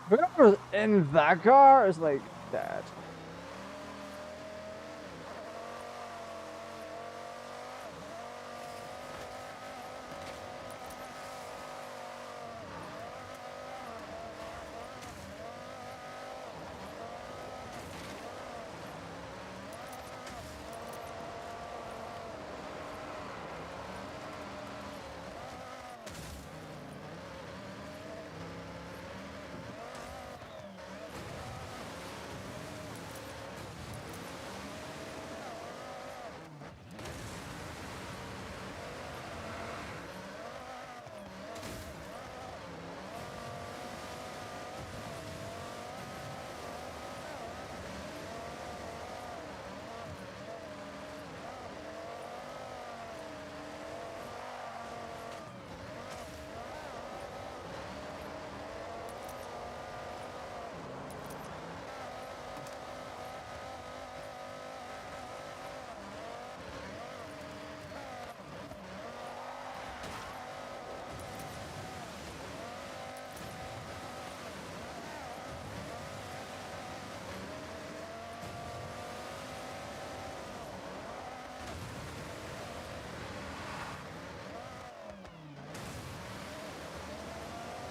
Whoever's in that car is like that.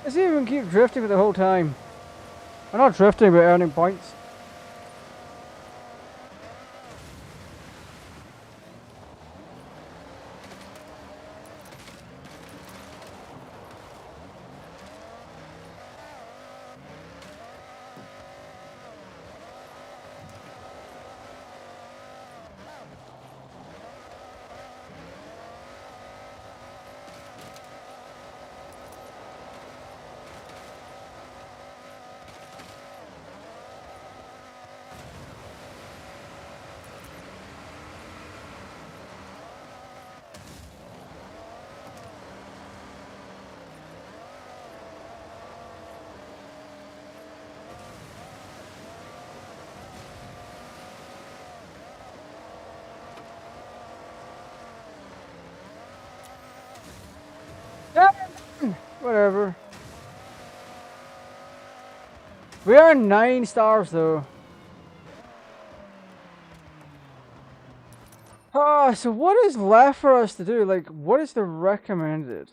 Does he even keep drifting for the whole time? I'm not drifting, but earning points. Yeah, whatever. We are 9 stars though. So what is left for us to do? Like, what is the recommended?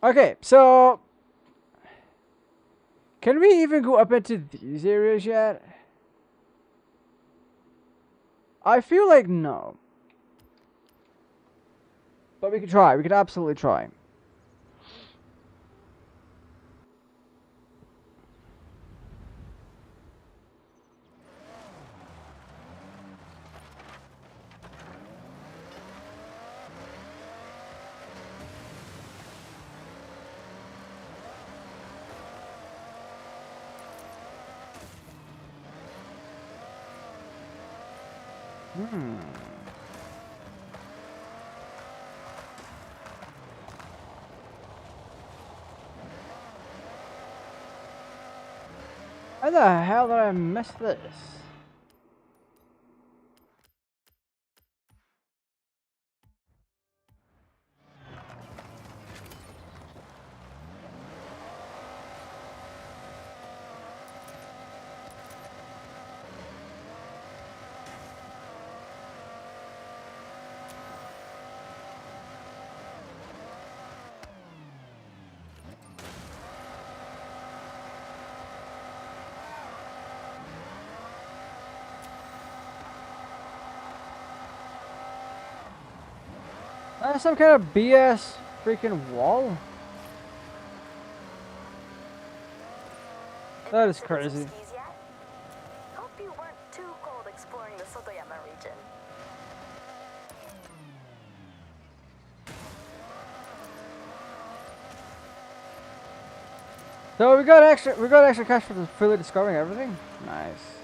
Okay, so can we even go up into these areas yet? I feel like no. But we could try. We could absolutely try. How the hell did I miss this? That's some kind of BS freaking wall? That is crazy. Hope you weren't too cold exploring the Sotoyama region. So we got extra cash for fully discovering everything? Nice.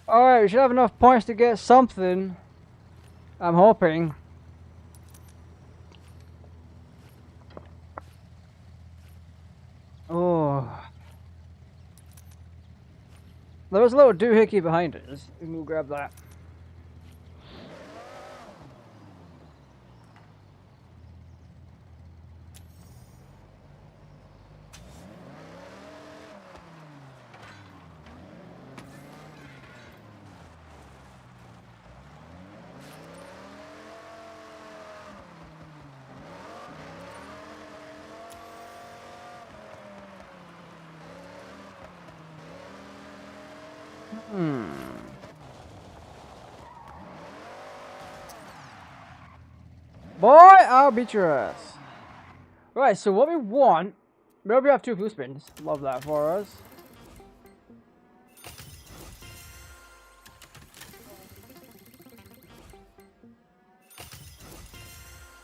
Alright, we should have enough points to get something. I'm hoping. Oh. There was a little doohickey behind us. We'll grab that. Boy, I'll beat your ass. Right, so what we want... Maybe we have 2 blue spins. Love that for us.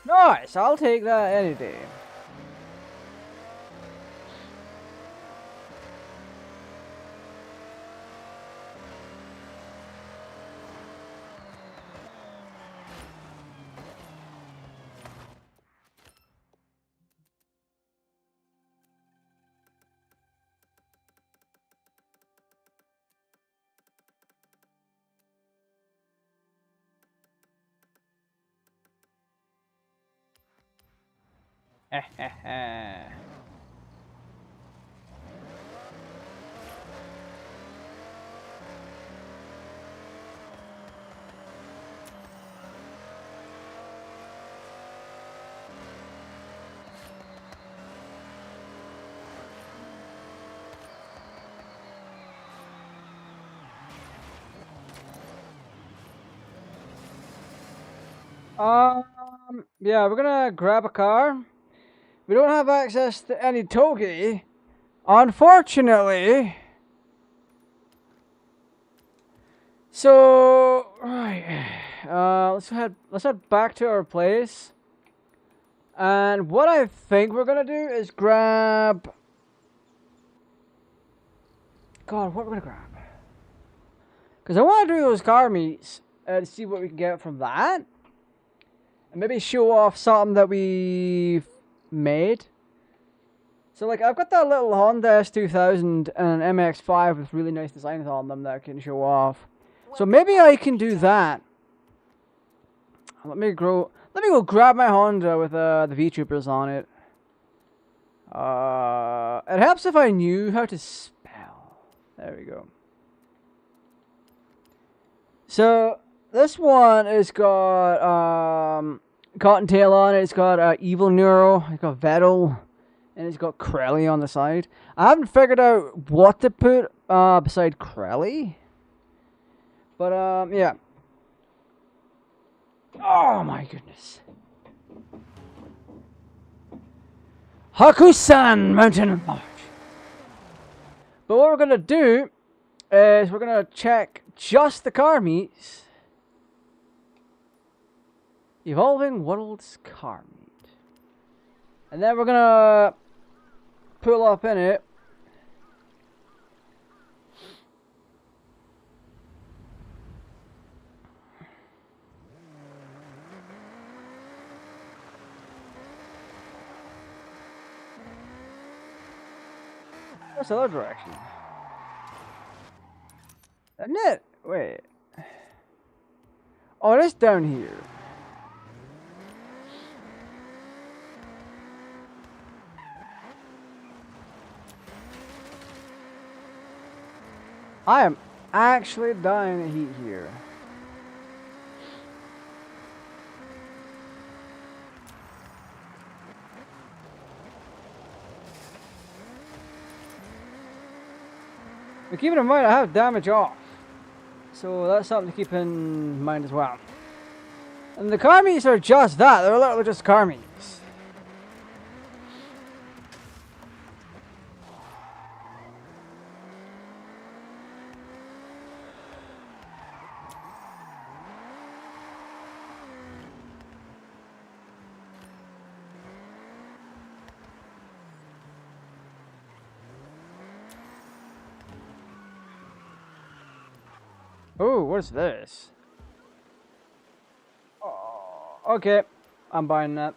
Nice, I'll take that any day. Yeah, we're gonna grab a car. We don't have access to any togi, unfortunately. So, right, let's head back to our place. And what I think we're gonna do is grab. God, what we're gonna grab? Because I want to do those car meets and see what we can get from that, and maybe show off something that we've made. So, like, I've got that little Honda S2000 and an MX-5 with really nice designs on them that I can show off. So maybe I can do that. Let me go grab my Honda with the V-Troopers on it. It helps if I knew how to spell. There we go. So this one has got Cottontail on it. It's got Evil Neuro. It's got Vettel, and it's got Crelly on the side. I haven't figured out what to put beside Crelly, but yeah. Oh my goodness. Hakusan Mountain Lodge. But what we're gonna do is we're gonna check just the car meets. Evolving Worlds car meet. And then we're gonna pull up in it. What's the other direction? Isn't it? Wait. Oh, it is down here. I am actually dying of heat here. But keeping in mind, I have damage off. So that's something to keep in mind as well. And the car meets are just that. They're literally just car meets. Oh, what is this? Oh, okay, I'm buying that.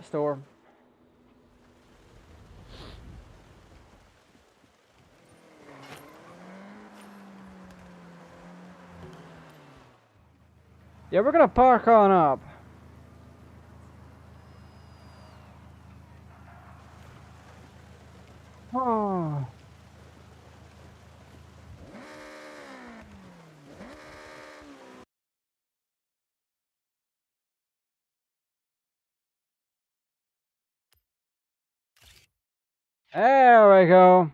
Store. Yeah, we're gonna park on up. Oh. There we go.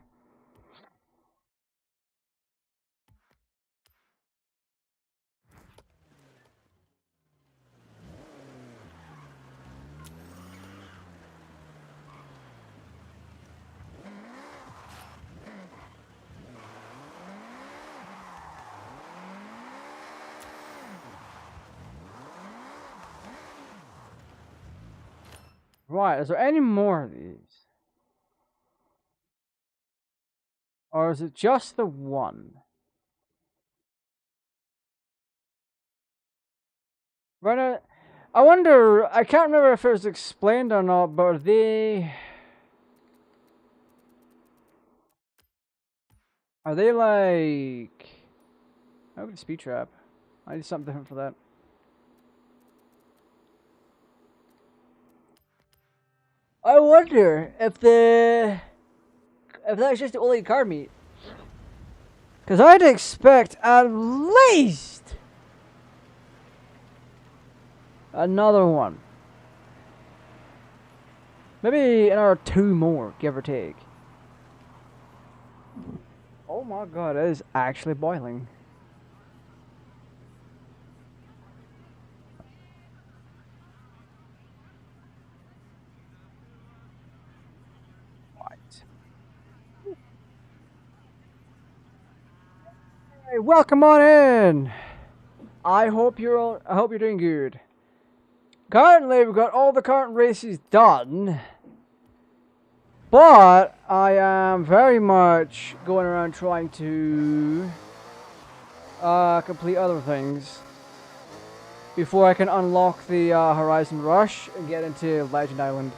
Right, is there any more of these? Or is it just the one? Right, I wonder, I can't remember if it was explained or not, but are they... Are they like... Oh, the speed trap. I need something different for that. I wonder if that's just the only car meet. Because I'd expect at least another one. Maybe another 2 more, give or take. Oh my god, it is actually boiling. Hey, welcome on in. I hope you're doing good. Currently, we've got all the current races done, but I am very much going around trying to complete other things before I can unlock the Horizon Rush and get into Legend Island.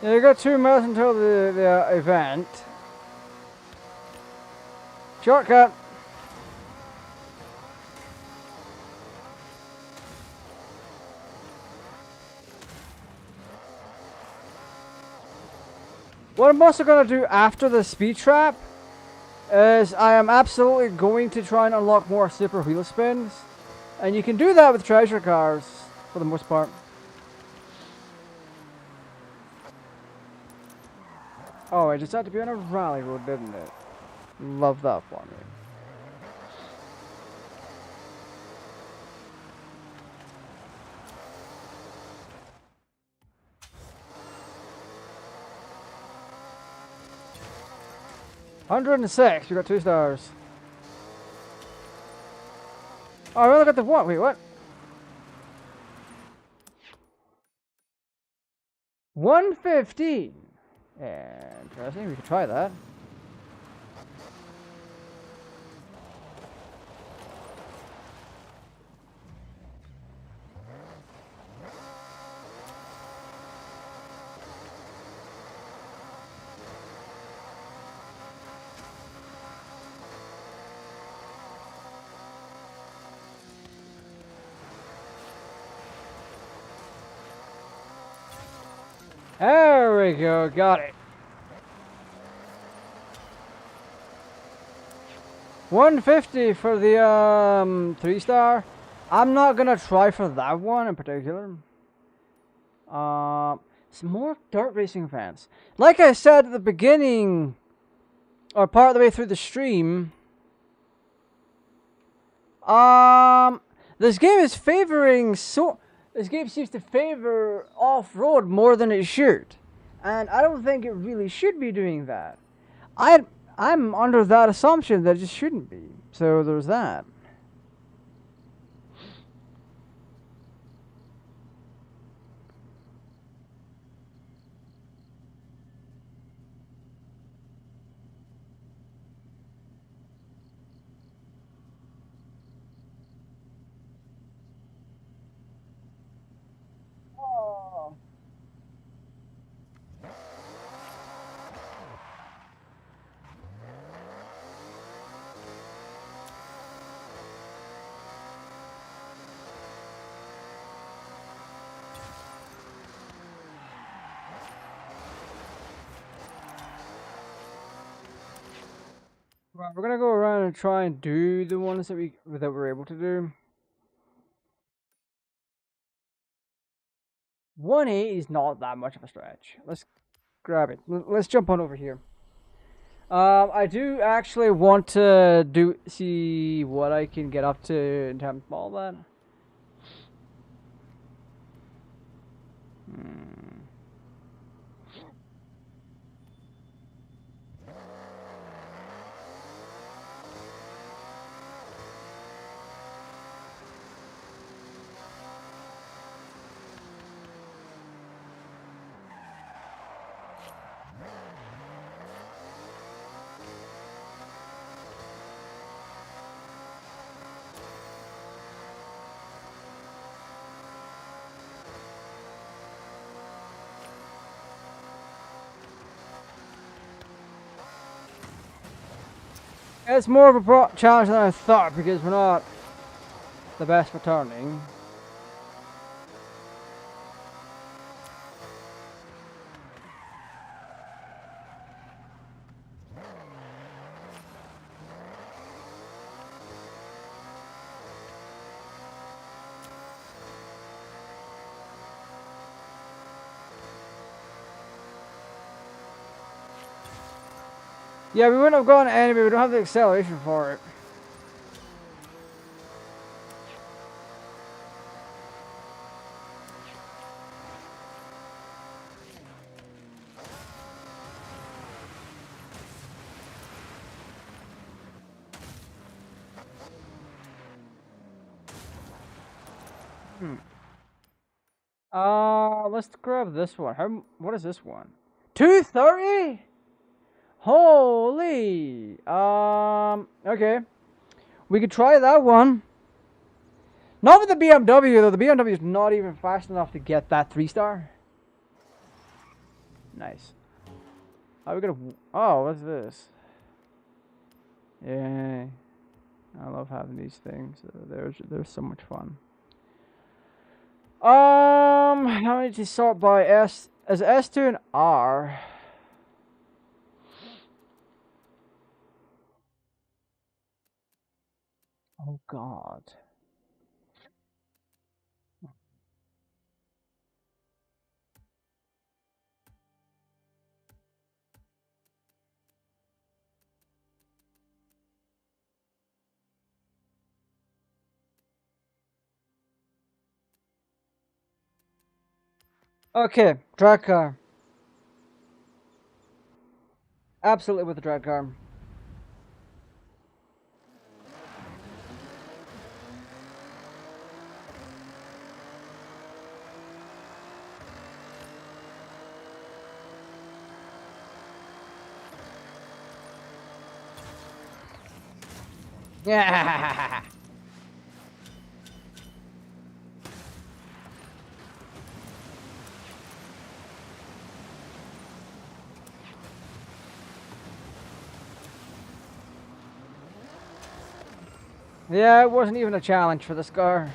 Yeah, you got 2 minutes until the event. Shortcut. What I'm also going to do after the speed trap is I am absolutely going to try and unlock more super wheel spins. And you can do that with treasure cars for the most part. Oh, I just had to be on a rally road, didn't it? Love that for me. $106, we got 2 stars. Oh, I only got the what? Wait, what? 115. Interesting, we could try that. There we go, got it. 150 for the 3-star. I'm not gonna try for that one in particular. Some more dirt racing fans. Like I said at the beginning, or part of the way through the stream, this game is favoring this game seems to favor off-road more than it should. And I don't think it really should be doing that. I'm under that assumption that it just shouldn't be. So there's that. Right, we're gonna go around and try and do the ones that we're able to do. 180 is not that much of a stretch. Let's grab it. Let's jump on over here. I do actually want to see what I can get up to in terms of all that. It's more of a challenge than I thought because we're not the best for turning. Yeah, we wouldn't have gone anyway. We don't have the acceleration for it. Let's grab this one. What is this one? 230? Holy. Okay. We could try that one. Not with the BMW though. The BMW is not even fast enough to get that 3-star. Nice. Oh, we got a. Oh, what's this? Yeah. I love having these things. They're so much fun. How many to sort by S? As S2 and R. Oh God. Okay, drag car. Absolutely with the drag car. Yeah. Yeah, it wasn't even a challenge for this car.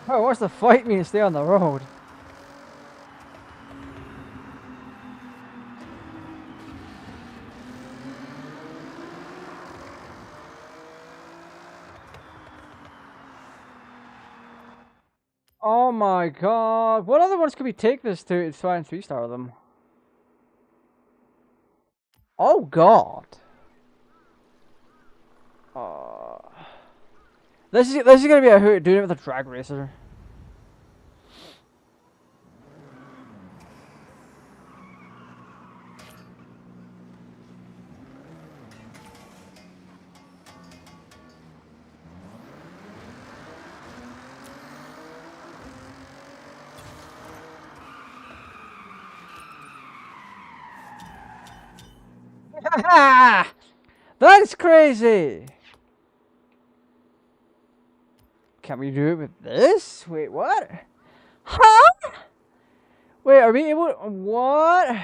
Oh, what's the fight me to stay on the road? Oh my God. What other ones could we take this to try and 3-star them? Oh God. This is gonna be a hoot doing it with a drag racer. That's crazy. Can we do it with this? Wait, what? Huh? Wait, are we able? What?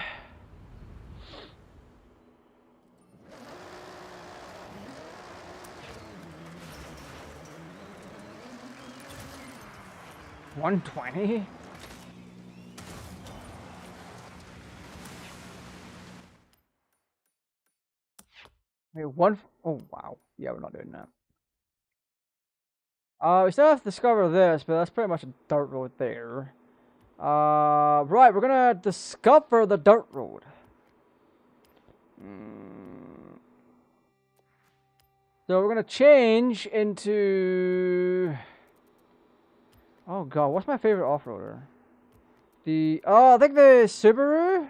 $120? Wait, oh wow. Yeah, we're not doing that. We still have to discover this, but that's pretty much a dirt road there. Right, we're gonna discover the dirt road. So we're gonna change into. Oh God, what's my favorite off-roader? I think the Subaru.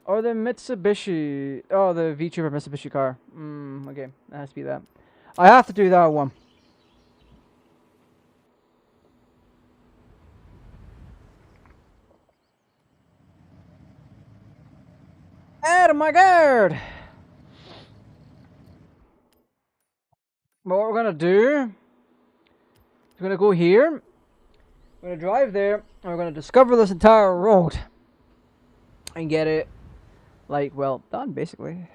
Or the Mitsubishi. Oh, the VTuber Mitsubishi car. Okay, that has to be that. I have to do that one. Oh my god! What we're gonna do, we're gonna go here, we're gonna drive there, and we're gonna discover this entire road. And get it, like, well done, basically.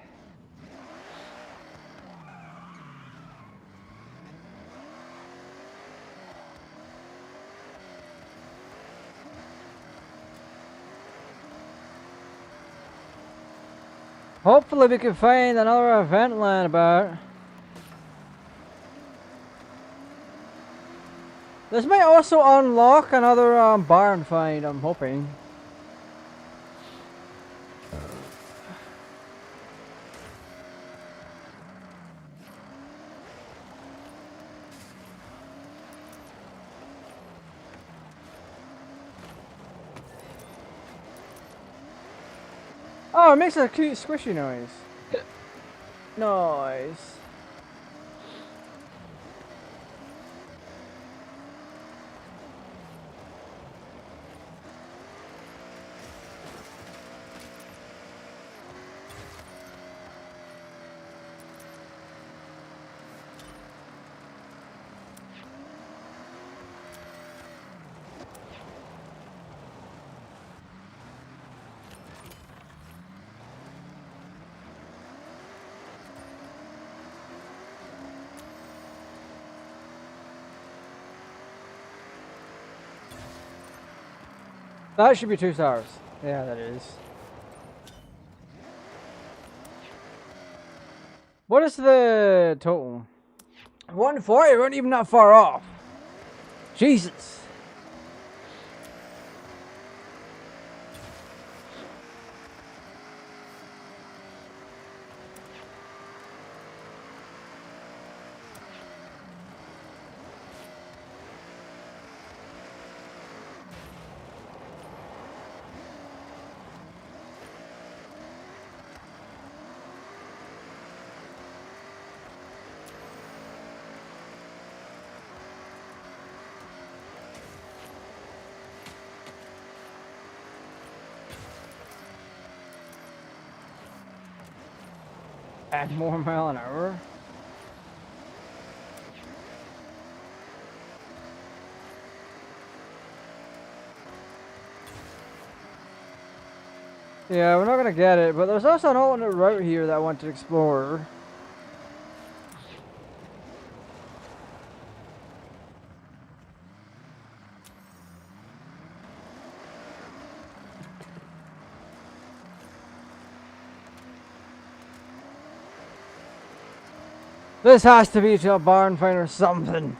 Hopefully we can find another event land about. This might also unlock another barn find, I'm hoping. Oh, it makes a cute squishy noise. Nice. That should be 2 stars. Yeah, that is. What is the total? 140, we weren't even that far off. Jesus. At more mile an hour. Yeah, we're not gonna get it, but there's also an alternate route here that I want to explore. This has to be to a barn find or something.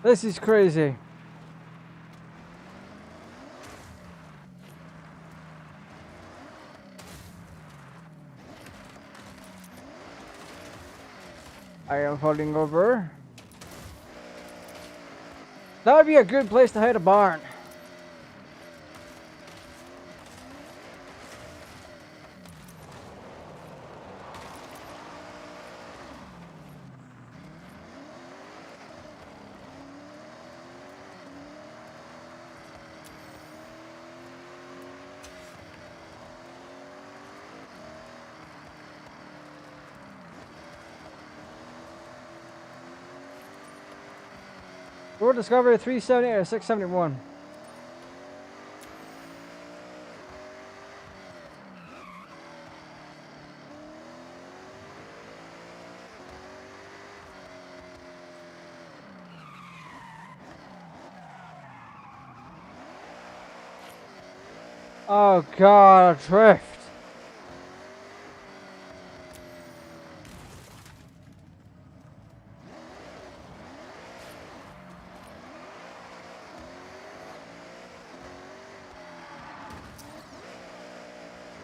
This is crazy. I am falling over. That would be a good place to hide a barn. World Discovery 370 or 671. Oh god, a drift.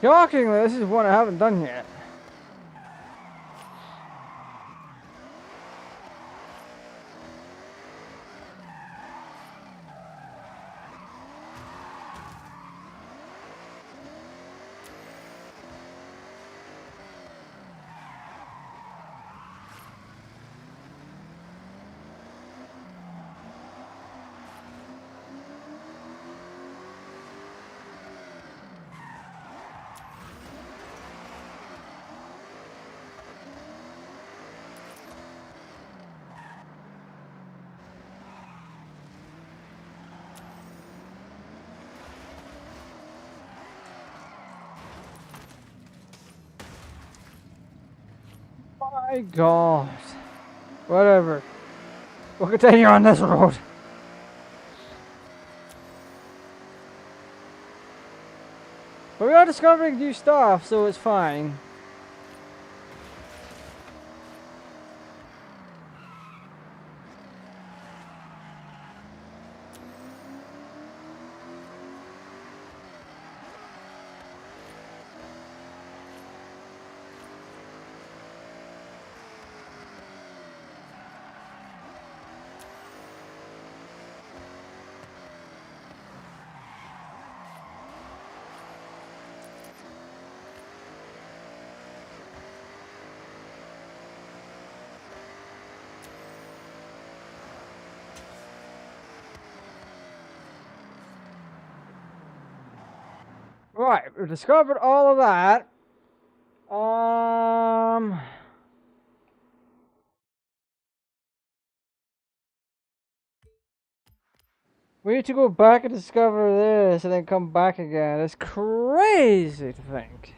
Shockingly, this is one I haven't done yet. My God. Whatever. We'll continue on this road. But we are discovering new stuff, so it's fine. Right, we've discovered all of that. We need to go back and discover this and then come back again. It's crazy to think.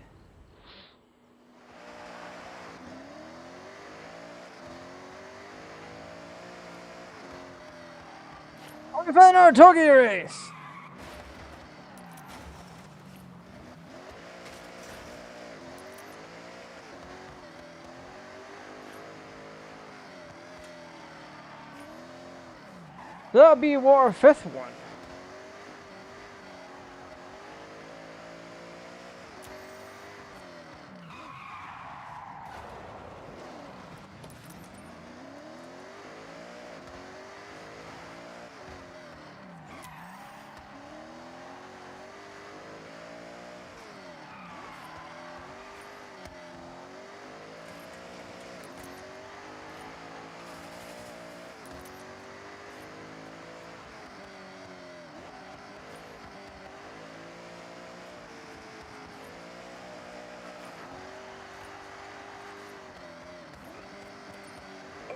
We found our Tokyo race! That'll be our 5th one.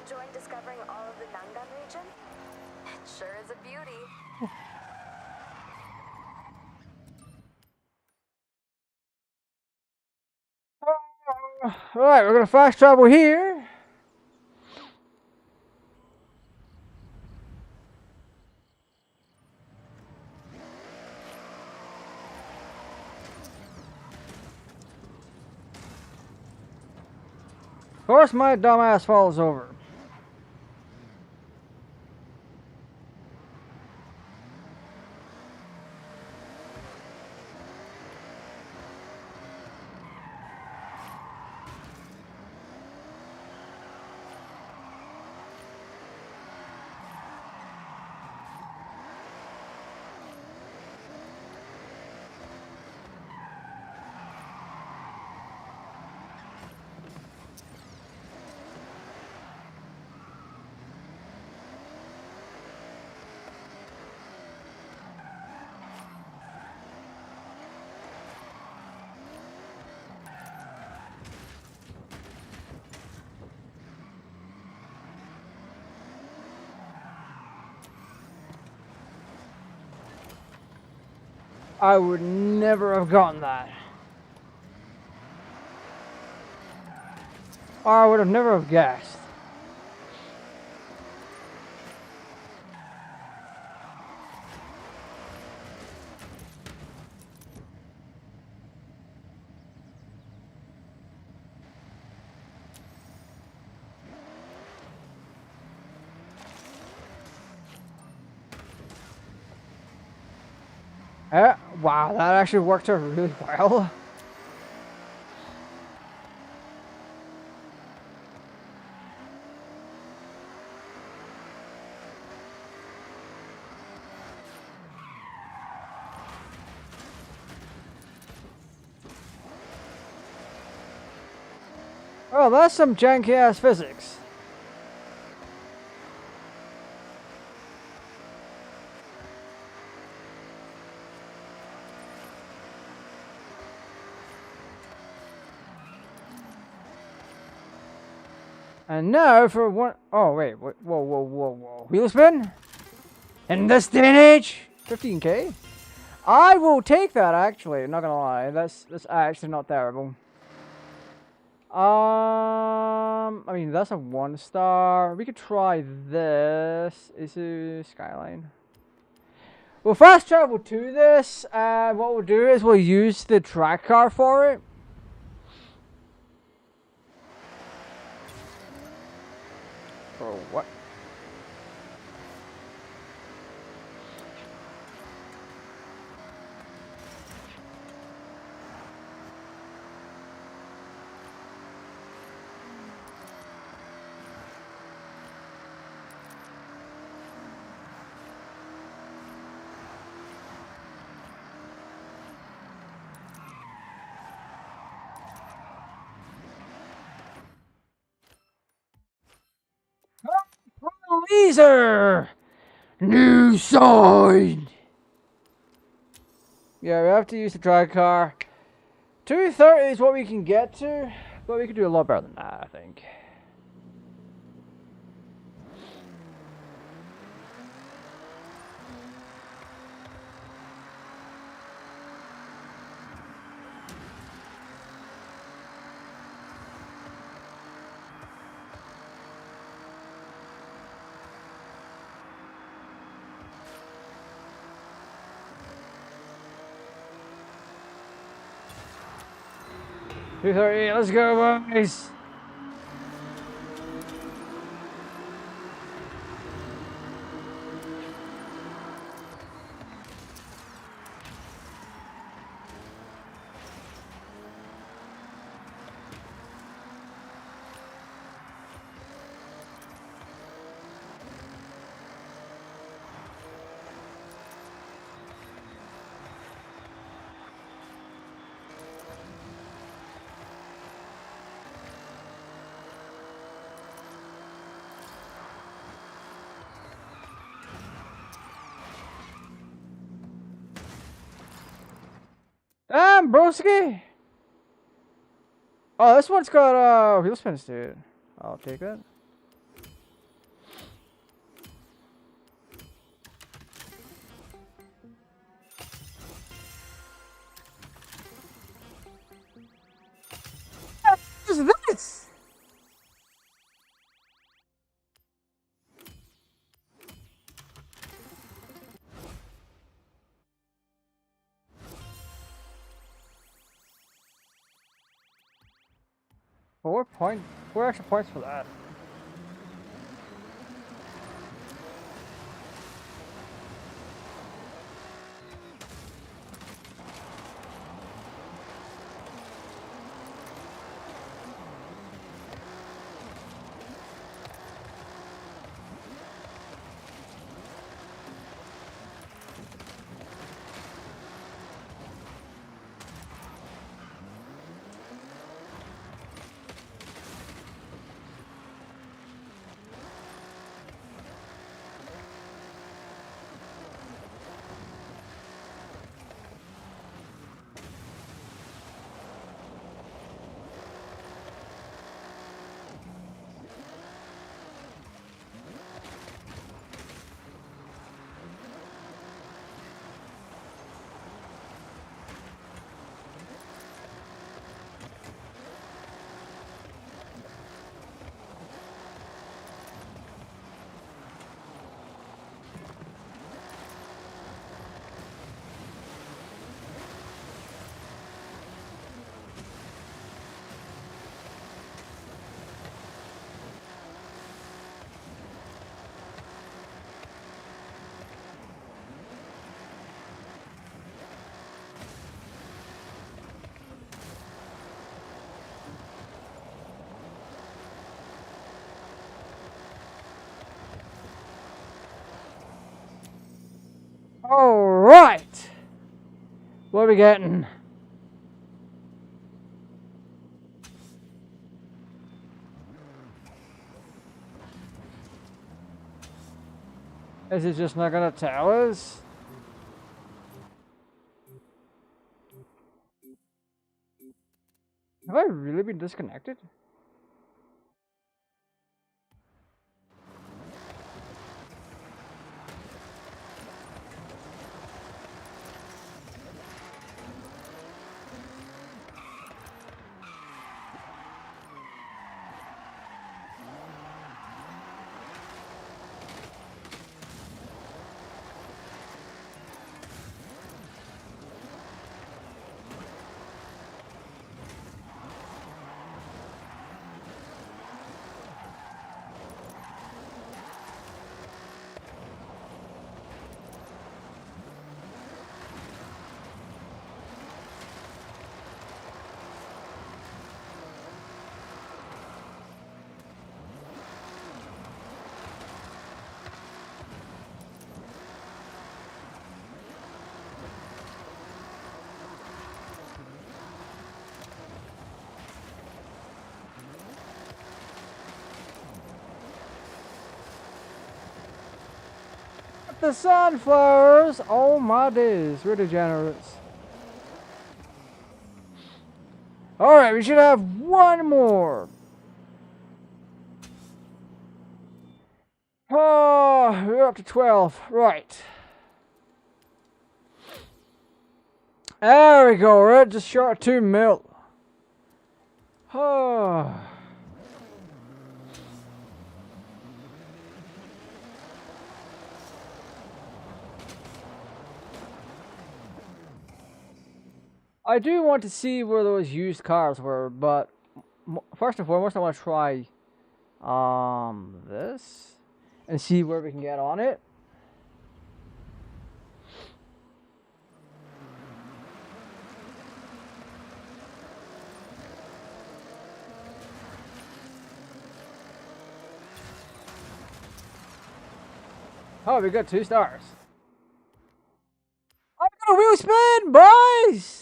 Enjoying discovering all of the Nangan region? It sure is a beauty. Alright, we're gonna fast travel here. Of course, my dumbass falls over. I would never have gotten that. Or I would have never have guessed. Wow, that actually worked out really well. Oh, that's some janky ass physics. And now for one. Oh, wait. Whoa, whoa, whoa, whoa. Wheel spin? In this day and age? 15k? I will take that, actually. Not gonna lie. That's actually not terrible. I mean, that's a 1-star. We could try this. Is it Skyline? We'll fast travel to this, and what we'll do is we'll use the track car for it. For what? Laser! New sign! Yeah, we have to use the drag car. 230 is what we can get to, but we could do a lot better than that, I think. Let's go, boys! Damn, broski! Oh, this one's got wheel spins, dude. I'll take that. What is this? Four extra points for that. Alright! What are we getting? Is it just not gonna tell us? Have I really been disconnected? The sunflowers! Oh my days, we're degenerates. Alright, we should have one more. Oh, we're up to 12. Right. There we go, we're just short of 2 mil. Oh. I do want to see where those used cars were, but first and foremost, I want to try this and see where we can get on it. Oh, we got 2 stars. I got a wheel spin, boys!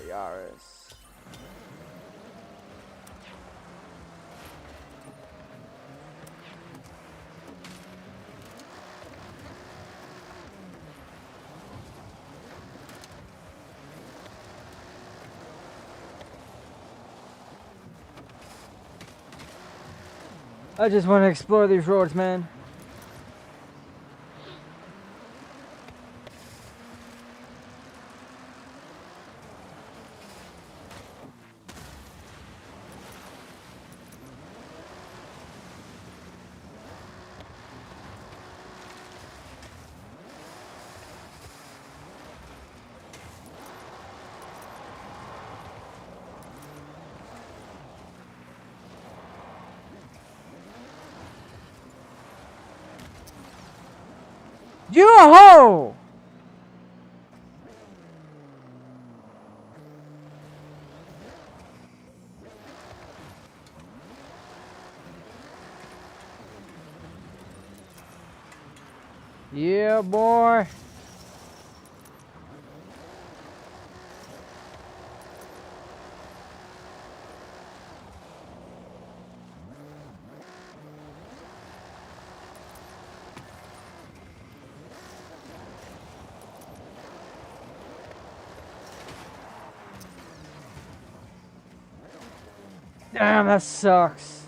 Yaris. I just want to explore these roads, man. Yo-ho! Yeah, boy. Damn, that sucks.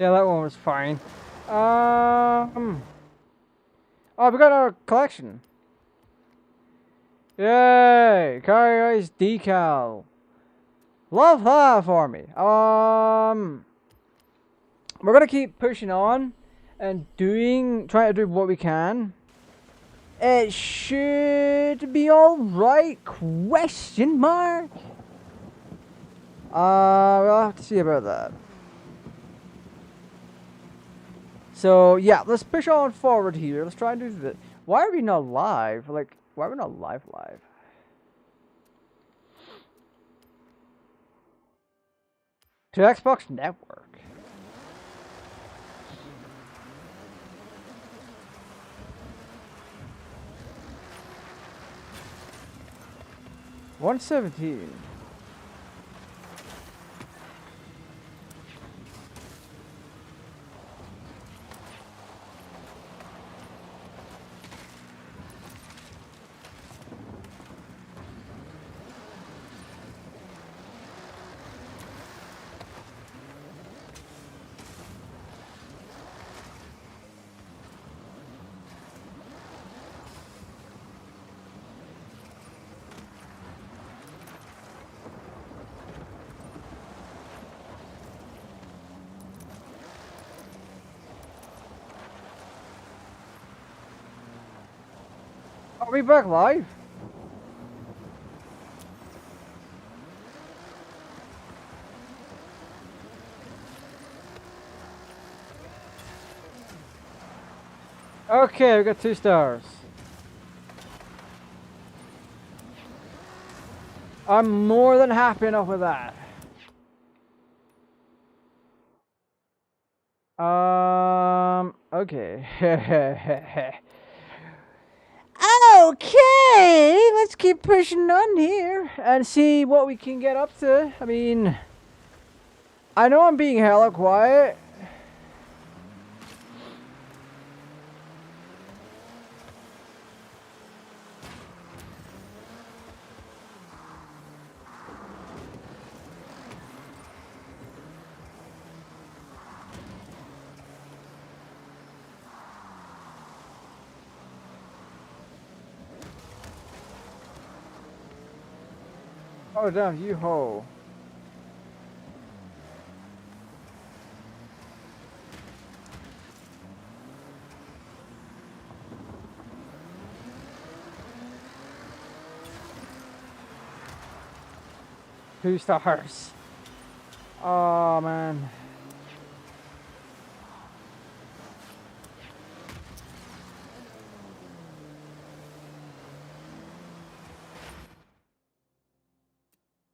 Yeah, that one was fine. Oh, we got our collection. Yay! Carrier's decal. Love that for me. We're gonna keep pushing on and trying to do what we can. It should be alright? Question mark? We'll have to see about that. So, yeah, let's push on forward here. Let's try and do this. Why are we not live? Like, why are we not live? To Xbox Network. $117. Are we back live? Okay, we got 2 stars. I'm more than happy enough with that. Okay. Okay, let's keep pushing on here and see what we can get up to. I mean, I know I'm being hella quiet. Oh, damn, you ho. Two stars. Oh, man.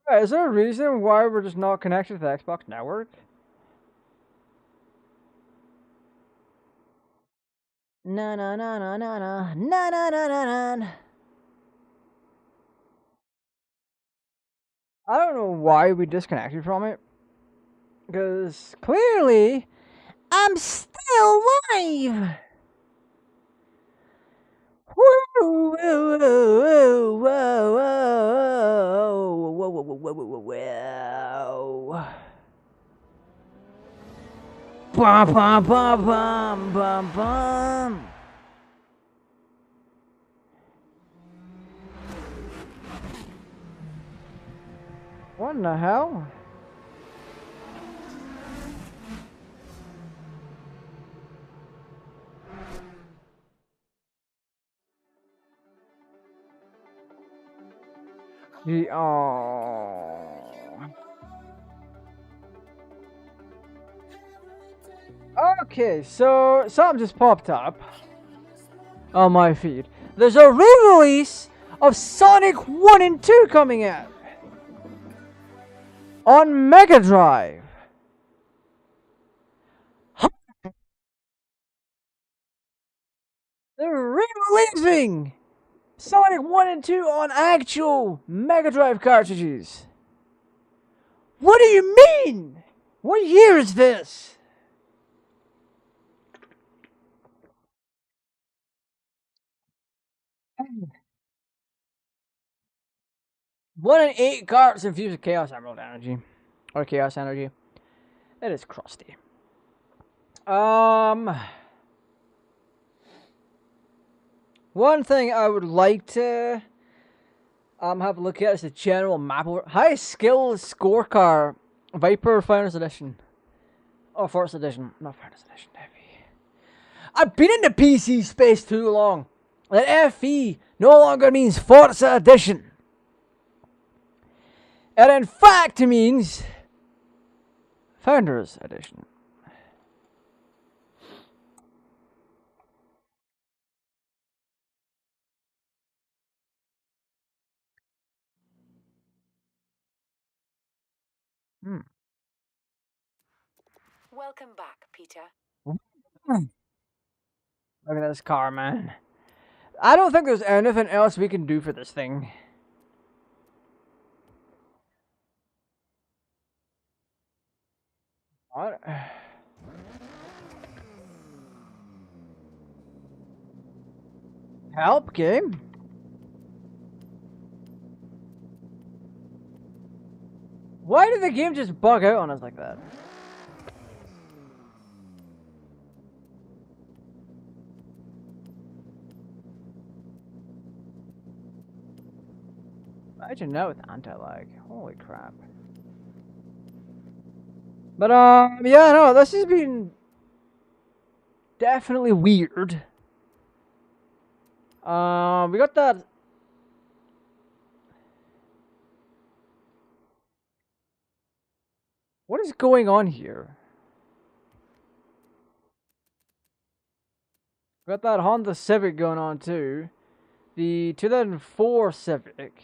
Is there a reason why we're just not connected to the Xbox Network? Na na na na na na na na na na na. I don't know why we disconnected from it. Because clearly, I'm still live! Woo! Whoa, whoa, whoa, whoa, whoa, whoa, whoa, whoa, whoa. Bum, bum, bum, bum, bum, bum. What in the hell? Oh. Okay, so something just popped up on my feed. There's a re-release of Sonic 1 and 2 coming out on Mega Drive. They're re-releasing Sonic 1 and 2 on actual Mega Drive cartridges. What do you mean? What year is this? One in 8 carts infused with Chaos Emerald energy. Or Chaos energy. It is crusty. One thing I would like to have a look at is the general map. High skill scorecard, Viper Founders Edition. Oh, Forza Edition, not Founders Edition. FE. I've been in the PC space too long. That FE no longer means Forza Edition. It in fact means Founders Edition. Welcome back, Peter. Look at this car, man. I don't think there's anything else we can do for this thing. What? Help, game? Why did the game just bug out on us like that? Imagine that with anti-lag. Holy crap. But, yeah, no, this has been definitely weird. We got that. What is going on here? We got that Honda Civic going on too. The 2004 Civic.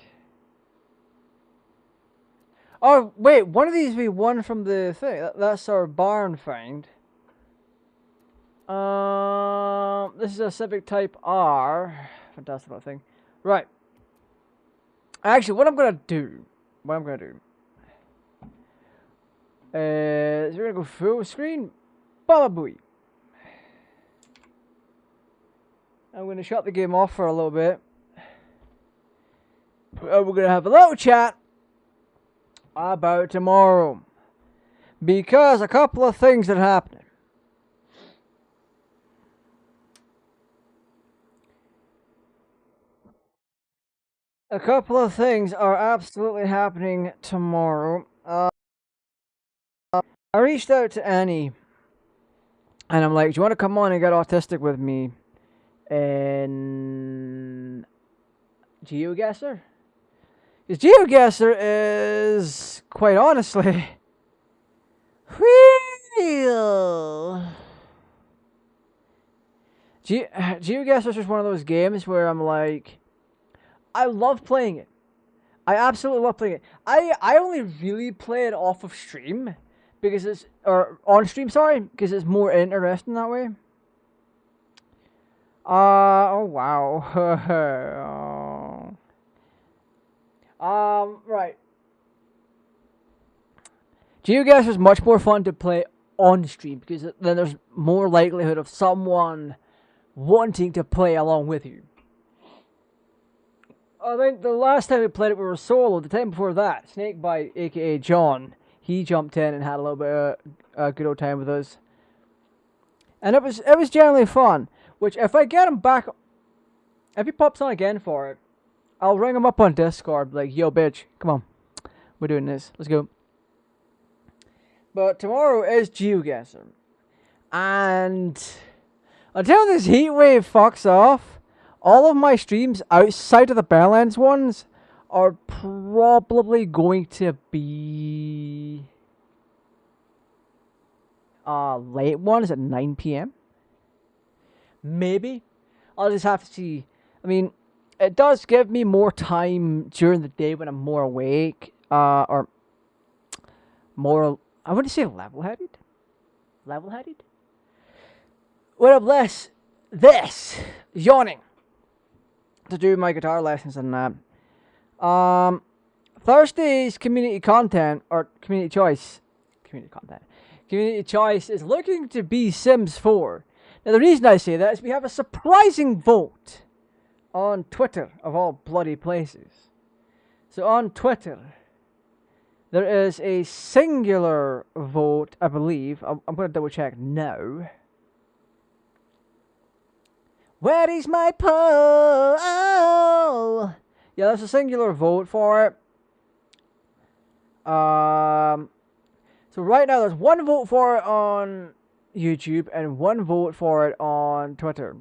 Oh, wait, one of these we won from the thing. That's our barn find. This is a Civic Type R. Fantastic little thing. Right. Actually, what I'm gonna do is we're gonna go full screen. Baba booey. I'm gonna shut the game off for a little bit. We're gonna have a little chat about tomorrow, because a couple of things are happening. A couple of things are absolutely happening tomorrow. I reached out to Annie, and I'm like, "Do you want to come on and get autistic with me in GeoGuessr?" Because GeoGuessr is, quite honestly, real. GeoGuessr is just one of those games where I'm like, I love playing it. I absolutely love playing it. I only really play it off of stream because it's, or on stream, sorry, because it's more interesting that way. Oh wow. Right. GeoGuessr is much more fun to play on stream because then there's more likelihood of someone wanting to play along with you. I think the last time we played it we were solo. The time before that, Snakebite, aka John, he jumped in and had a little bit of a good old time with us, and it was generally fun. Which, if I get him back, if he pops on again for it, I'll ring him up on Discord, like, "Yo, bitch, come on, we're doing this. Let's go." But tomorrow is GeoGuessr, and until this heat wave fucks off, all of my streams outside of the Barrowlands ones are probably going to be late ones at 9 p.m. Maybe. I'll just have to see. I mean, it does give me more time during the day when I'm more awake, or more, I wouldn't say level-headed. Level-headed? When I'm less yawning to do my guitar lessons and that. Thursday's community content, or community choice is looking to be Sims 4. Now, the reason I say that is we have a surprising vote on Twitter, of all bloody places. So on Twitter, There is a singular vote, I believe. I'm going to double check now. Where is my poll? Yeah, there's a singular vote for it. So right now there's one vote for it on YouTube and one vote for it on Twitter.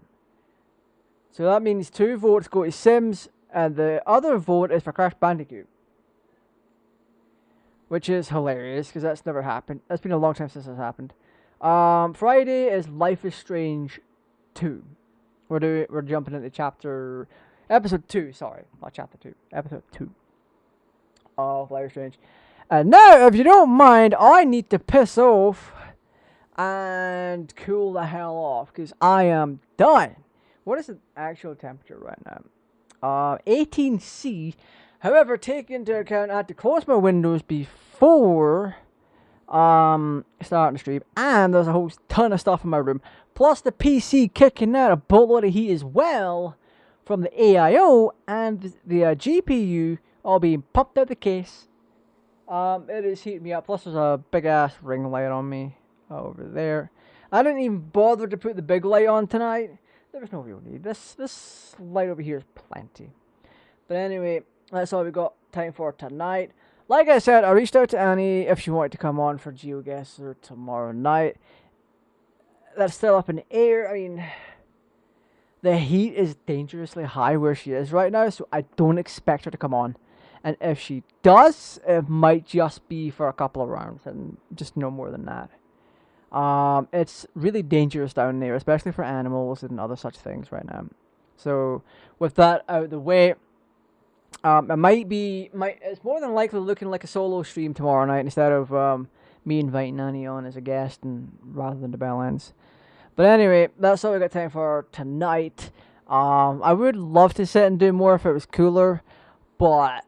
So that means 2 votes go to Sims and the other vote is for Crash Bandicoot. Which is hilarious because that's never happened. It's been a long time since that's happened. Friday is Life is Strange 2. We're jumping into episode 2. Sorry, not chapter 2. Episode 2 of Life is Strange. And now, if you don't mind, I need to piss off and cool the hell off because I am done. What is the actual temperature right now? 18°C. However, take into account I had to close my windows before starting the stream, and there's a whole ton of stuff in my room. Plus the PC kicking out a boatload of heat as well from the AIO and the GPU all being popped out the case. It is heating me up. Plus there's a big ass ring light on me over there. I didn't even bother to put the big light on tonight. There was no real need. This light over here is plenty. But anyway, that's all we got time for tonight. Like I said, I reached out to Annie if she wanted to come on for GeoGuessr tomorrow night. That's still up in the air. I mean, the heat is dangerously high where she is right now, so I don't expect her to come on. And if she does, it might just be for a couple of rounds and just no more than that. It's really dangerous down there, especially for animals and other such things right now. So with that out of the way, it's more than likely looking like a solo stream tomorrow night instead of me inviting Annie on as a guest and rather than the bell ends. But anyway, that's all we got time for tonight. I would love to sit and do more if it was cooler, but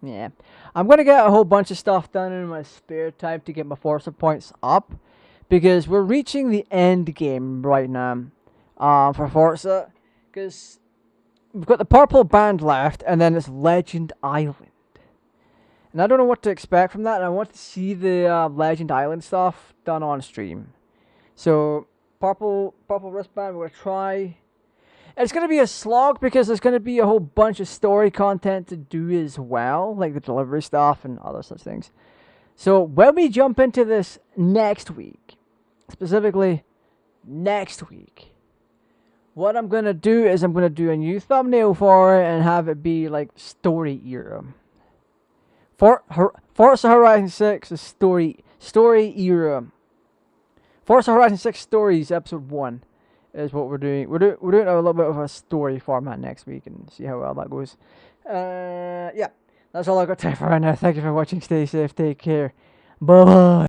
yeah, I'm gonna get a whole bunch of stuff done in my spare time to get my Forza points up because we're reaching the end game right now for Forza because we've got the purple band left and then it's Legend Island. And I don't know what to expect from that, and I want to see the Legend Island stuff done on stream. So, purple wristband, we're going to try. It's going to be a slog because there's going to be a whole bunch of story content to do as well, like the delivery stuff and other such things. So, when we jump into this next week, specifically next week, what I'm going to do is I'm going to do a new thumbnail for it and have it be like story era. Forza Horizon 6 is story era. Forza Horizon 6 Stories Episode 1 is what we're doing. We're doing a little bit of a story format next week and see how well that goes. Yeah, that's all I got time for right now. Thank you for watching. Stay safe. Take care. Bye-bye.